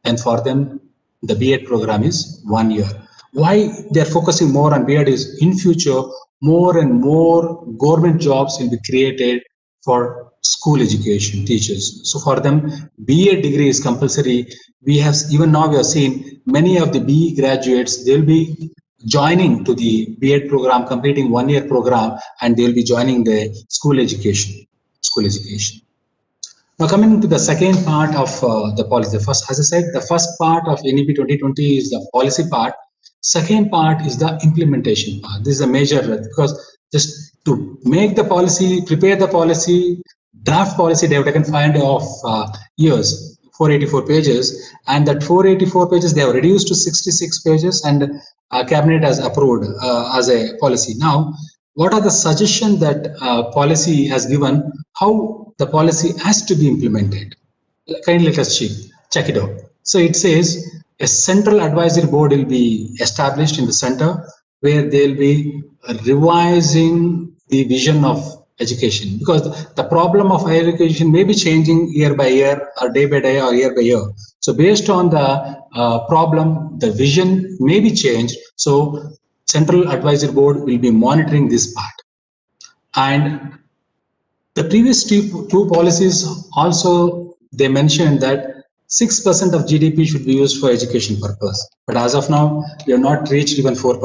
then for them the B.Ed program is 1 year. Why they are focusing more on B.Ed is, in future more and more government jobs will be created for school education teachers. So for them, B.Ed degree is compulsory. We have seen many of the BE graduates, they will be joining to the B.Ed program, completing 1 year program, and they will be joining the school education. Now coming to the second part of the policy. First, as I said, the first part of NEP 2020 is the policy part. Second part is the implementation part. This is a major, because just to make the policy, prepare the policy, draft policy, they have taken 5.5 years, 484 pages, and that 484 pages they have reduced to 66 pages, and cabinet has approved as a policy. Now, what are the suggestions that policy has given, how the policy has to be implemented? Kindly let us check it out. So it says a central advisory board will be established in the center, where they'll be revising the vision of education, because the problem of higher education may be changing year by year or day by day or year by year. So based on the problem, the vision may be changed. So central advisory board will be monitoring this part. And the previous two policies also, they mentioned that 6% of GDP should be used for education purpose. But as of now, we have not reached even 4%.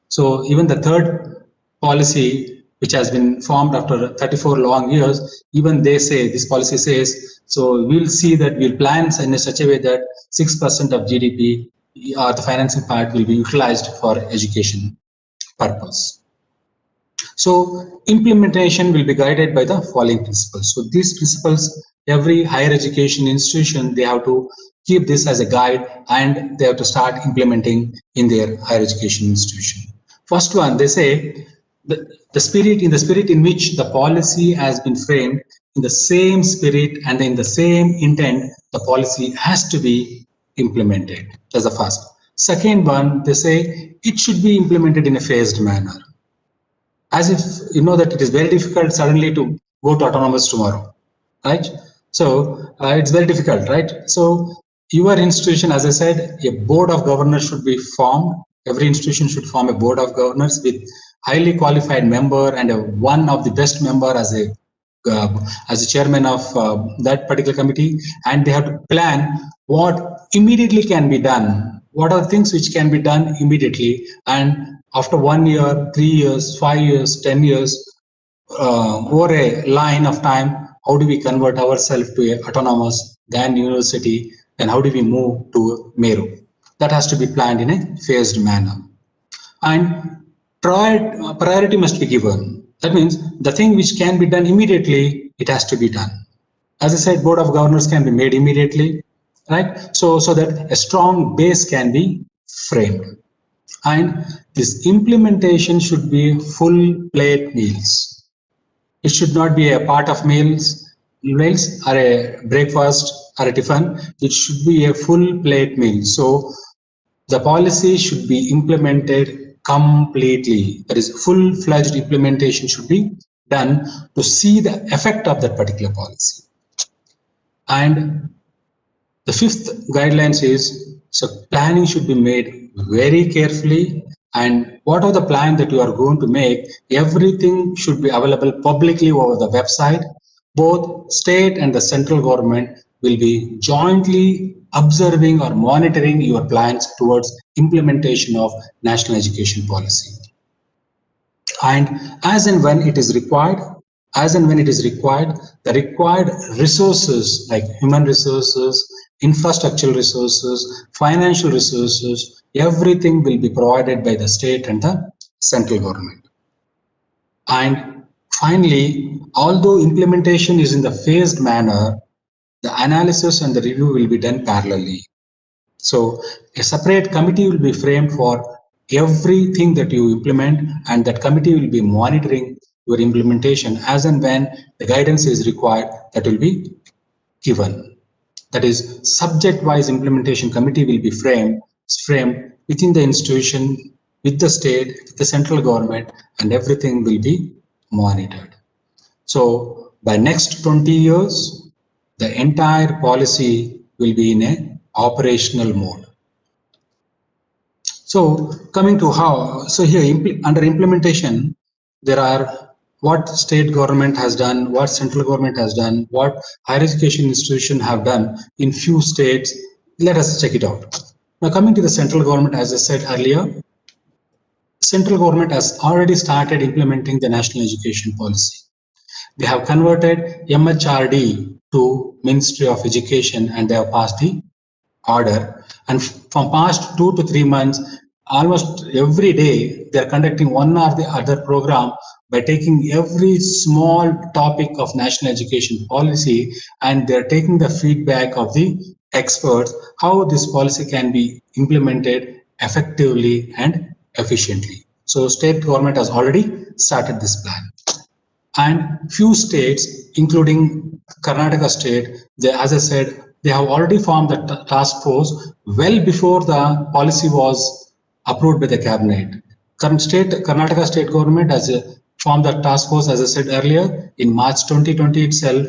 So even the third policy, which has been formed after 34 long years, even they say, this policy says, so we'll see that we'll plan in such a way that 6% of GDP or the financing part will be utilized for education purpose. So implementation will be guided by the following principles. So these principles, every higher education institution, they have to keep this as a guide, and they have to start implementing in their higher education institution. First one, they say the spirit in which the policy has been framed, in the same spirit and in the same intent, the policy has to be implemented. That's the first. Second one, they say it should be implemented in a phased manner. As if you know that it is very difficult suddenly to go to autonomous tomorrow, right? So it's very difficult, right? So your institution, as I said, a board of governors should be formed. Every institution should form a board of governors with highly qualified member and one of the best member as a chairman of that particular committee, and they have to plan what immediately can be done. What are the things which can be done immediately, and after 1 year, 3 years, 5 years, 10 years, over a line of time, how do we convert ourselves to a autonomous, then university, and how do we move to MERU? That has to be planned in a phased manner. And priority must be given. That means the thing which can be done immediately, it has to be done. As I said, board of governors can be made immediately, right? So that a strong base can be framed. And this implementation should be full plate meals. It should not be a part of meals or a breakfast or a tiffin. It should be a full plate meal. So the policy should be implemented completely. That is, full-fledged implementation should be done to see the effect of that particular policy. And The fifth guidelines is, so planning should be made very carefully, and what are the plan that you are going to make, everything should be available publicly over the website. Both state and the central government will be jointly observing or monitoring your plans towards implementation of national education policy. And as and when it is required, the required resources like human resources, infrastructural resources, financial resources, everything will be provided by the state and the central government. And finally, although implementation is in the phased manner, the analysis and the review will be done parallelly. So a separate committee will be framed for everything that you implement, and that committee will be monitoring your implementation as and when the guidance is required, that will be given. That is, subject-wise implementation committee will be framed within the institution, with the state, with the central government, and everything will be monitored. So by next 20 years, the entire policy will be in a operational mode. So coming to how, so here under implementation, there are what state government has done, what central government has done, what higher education institution have done in few states. Let us check it out. Now coming to the central government, as I said earlier, central government has already started implementing the national education policy. They have converted MHRD to Ministry of Education, and they have passed the order. And from past 2 to 3 months, almost every day, they are conducting one or the other program by taking every small topic of national education policy, and they're taking the feedback of the experts, how this policy can be implemented effectively and efficiently. So state government has already started this plan. And few states, including Karnataka state, they, as I said, they have already formed the task force well before the policy was approved by the cabinet. Karnataka state government has formed the task force, as I said earlier, in March 2020 itself.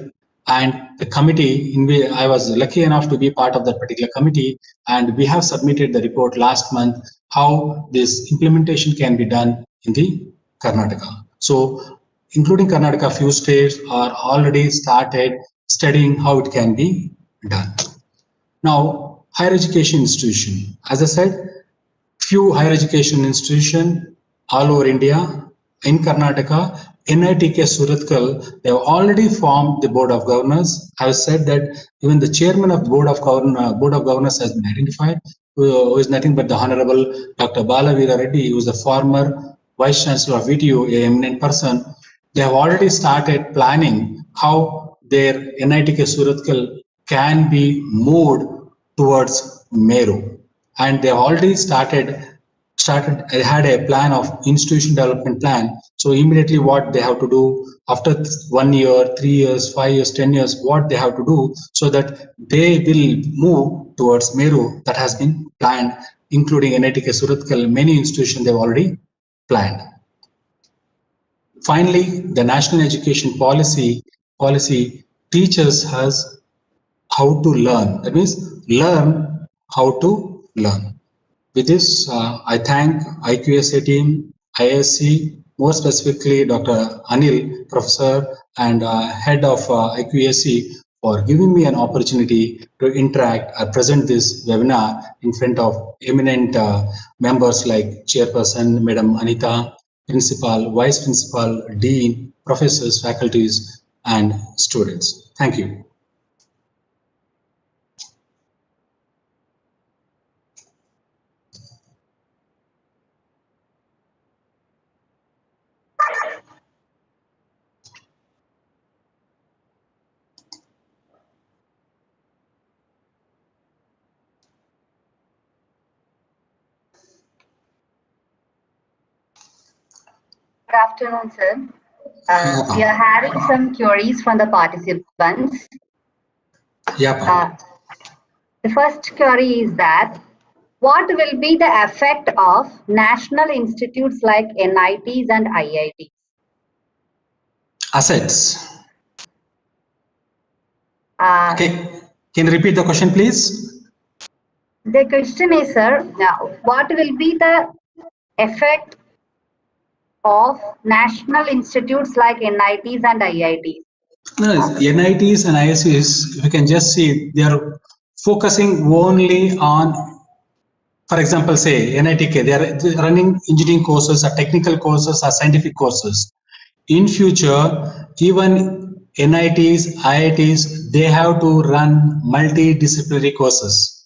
And the committee, in which I was lucky enough to be part of that particular committee, and we have submitted the report last month, how this implementation can be done in the Karnataka. So including Karnataka, few states are already started studying how it can be done. Now, higher education institution. As I said, few higher education institution all over India, in Karnataka, NITK Surathkal, they have already formed the Board of Governors. I have said that even the chairman of the Board of Governors has been identified, who is nothing but the Honorable Dr. Balavira Reddy, who is the former Vice Chancellor of VTU, an eminent person. They have already started planning how their NITK Surathkal can be moved towards MERU. And they have already had a plan of institution development plan. So immediately what they have to do after 1 year, 3 years, 5 years, 10 years, what they have to do so that they will move towards MERU, that has been planned, including NITK Surathkal, many institutions they've already planned. Finally, the national education policy teaches us how to learn. That means learn how to learn. With this, I thank IQAC team, ISC, more specifically Dr. Anil, Professor and Head of IQAC, for giving me an opportunity to interact or present this webinar in front of eminent members like Chairperson, Madam Anita, Principal, Vice Principal, Dean, Professors, Faculties, and students. Thank you. Good afternoon, sir. We are having some queries from the participants. The first query is that, what will be the effect of national institutes like NITs and IITs? Assets. Okay. Can you repeat the question, please? The question is, sir, what will be the effect of national institutes like NITs and IITs? No, NITs and ISCs, you can just see they are focusing only on, for example, say NITK, they are running engineering courses or technical courses or scientific courses. In future, even NITs, IITs, they have to run multidisciplinary courses.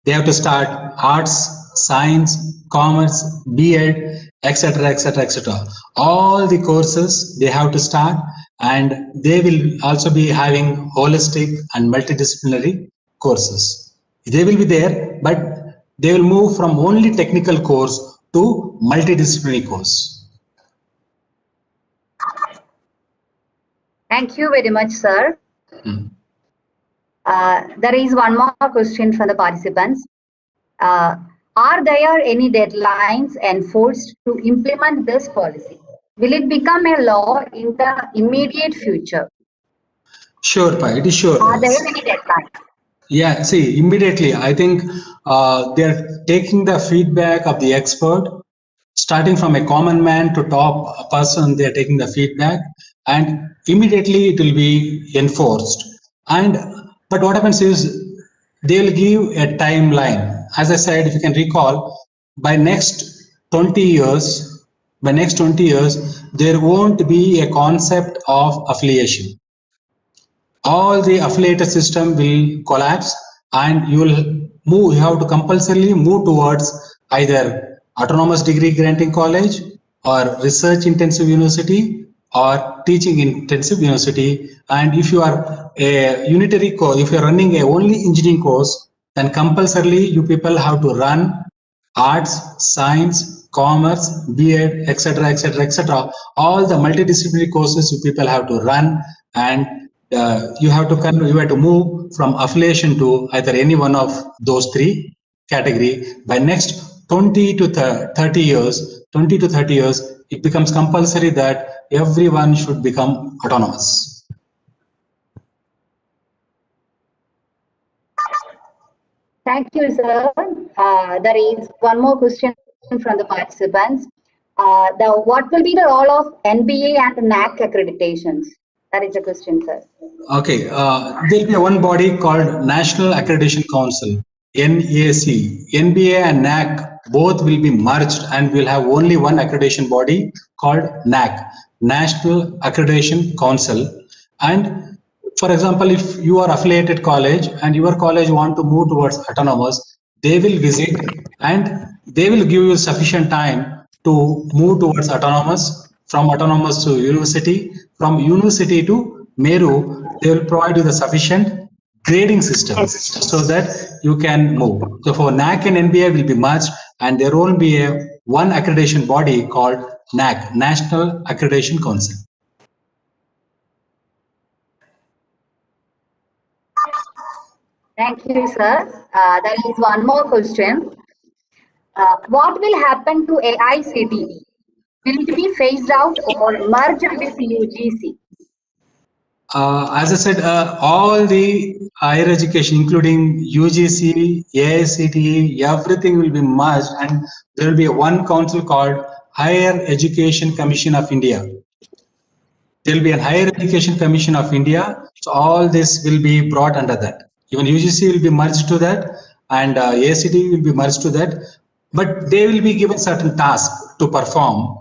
They have to start arts, science, commerce, B.Ed, etc., etc., etc. All the courses they have to start, and they will also be having holistic and multidisciplinary courses. They will be there, but they will move from only technical course to multidisciplinary course. Thank you very much, sir. There is one more question from the participants. Are there any deadlines enforced to implement this policy? Will it become a law in the immediate future? Sure, Pa, it is sure. Are there any deadlines? Yeah, see, immediately, I think they're taking the feedback of the expert, starting from a common man to top person, they're taking the feedback, and immediately it will be enforced. But what happens is, they'll give a timeline. As I said, if you can recall, by next 20 years, there won't be a concept of affiliation. All the affiliated system will collapse, and you have to compulsorily move towards either autonomous degree granting college or research intensive university or teaching intensive university. And if you are a unitary course, if you are running a only engineering course, then compulsorily you people have to run arts, science, commerce, B.Ed, etc., etc., etc. All the multidisciplinary courses you people have to run, and you have to move from affiliation to either any one of those three category. By next 20 to 30 years, it becomes compulsory that everyone should become autonomous. Thank you, sir. There is one more question from the participants. What will be the role of NBA and NAC accreditations? That is the question, sir. Okay, there'll be one body called National Accreditation Council, NAC. NBA and NAC both will be merged, and we'll have only one accreditation body called NAC, National Accreditation Council. And for example, if you are affiliated college and your college want to move towards autonomous, they will visit and they will give you sufficient time to move towards autonomous, from autonomous to university, from university to MERU. They will provide you the sufficient grading systems so that you can move. So for NAC and NBA will be merged, and there will be one accreditation body called NAC, National Accreditation Council. Thank you, sir. There is one more question. What will happen to AICTE? Will it be phased out or merged with UGC? As I said, all the higher education, including UGC, AICTE, everything will be merged, and there will be one council called Higher Education Commission of India. There will be a Higher Education Commission of India. So all this will be brought under that. Even UGC will be merged to that, and AICTE will be merged to that. But they will be given certain tasks to perform,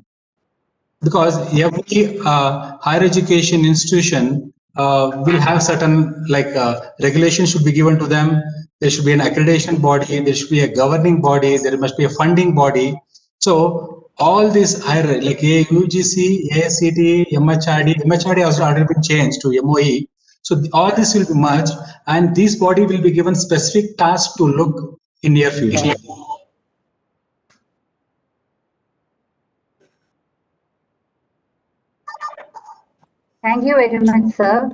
because every higher education institution will have certain regulations should be given to them. There should be an accreditation body, there should be a governing body, there must be a funding body. So all these higher, like UGC, AICTE, MHRD has already been changed to MOE. So all this will be merged, and this body will be given specific tasks to look in near future. Thank you very much, sir.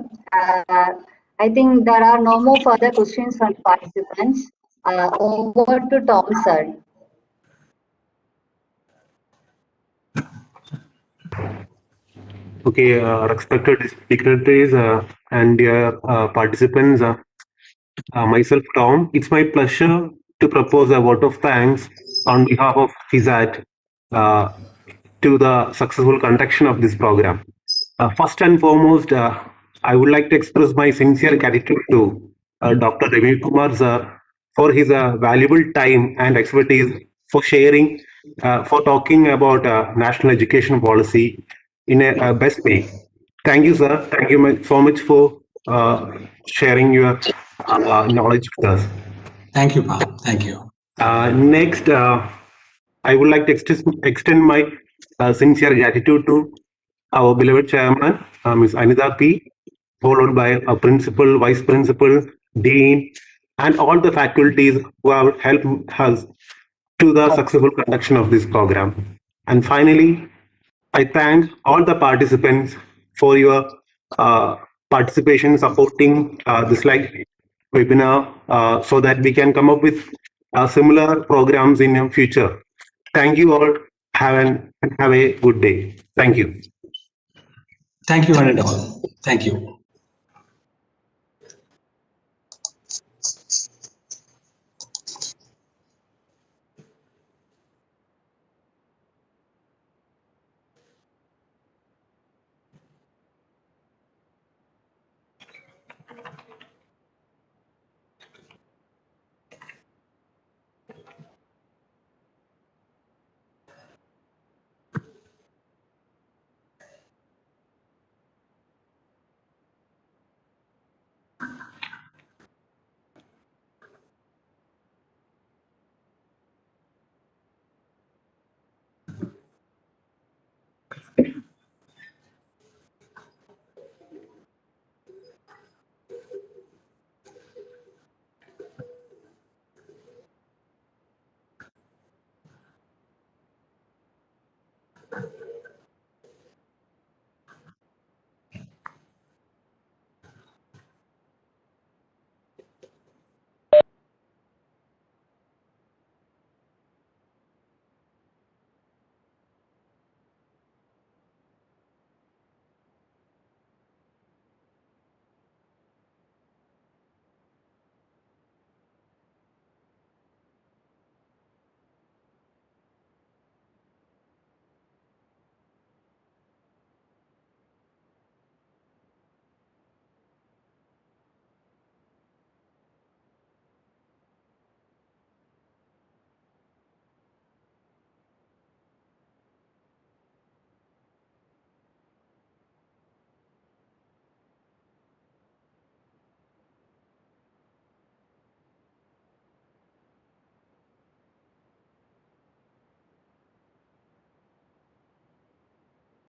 I think there are no more further questions from participants. Over to Tom, sir. Okay, respected dignitaries and dear participants, Myself, Tom. It's my pleasure to propose a vote of thanks on behalf of FISAT to the successful conduction of this program. First and foremost, I would like to express my sincere gratitude to Dr. Ravi Kumar sir for his valuable time and expertise for sharing, for talking about national education policy in a best way. Thank you, sir. Thank you so much for sharing your knowledge with us. Thank you, Pa. Thank you. Next, I would like to extend my sincere gratitude to our beloved chairman, Ms. Anita P., followed by a principal, vice principal, dean, and all the faculties who have helped us to the successful conduction of this program. And finally, I thank all the participants for your participation, supporting this webinar so that we can come up with similar programs in the future. Thank you all. Have a good day. Thank you. Thank you, one and all. Thank you.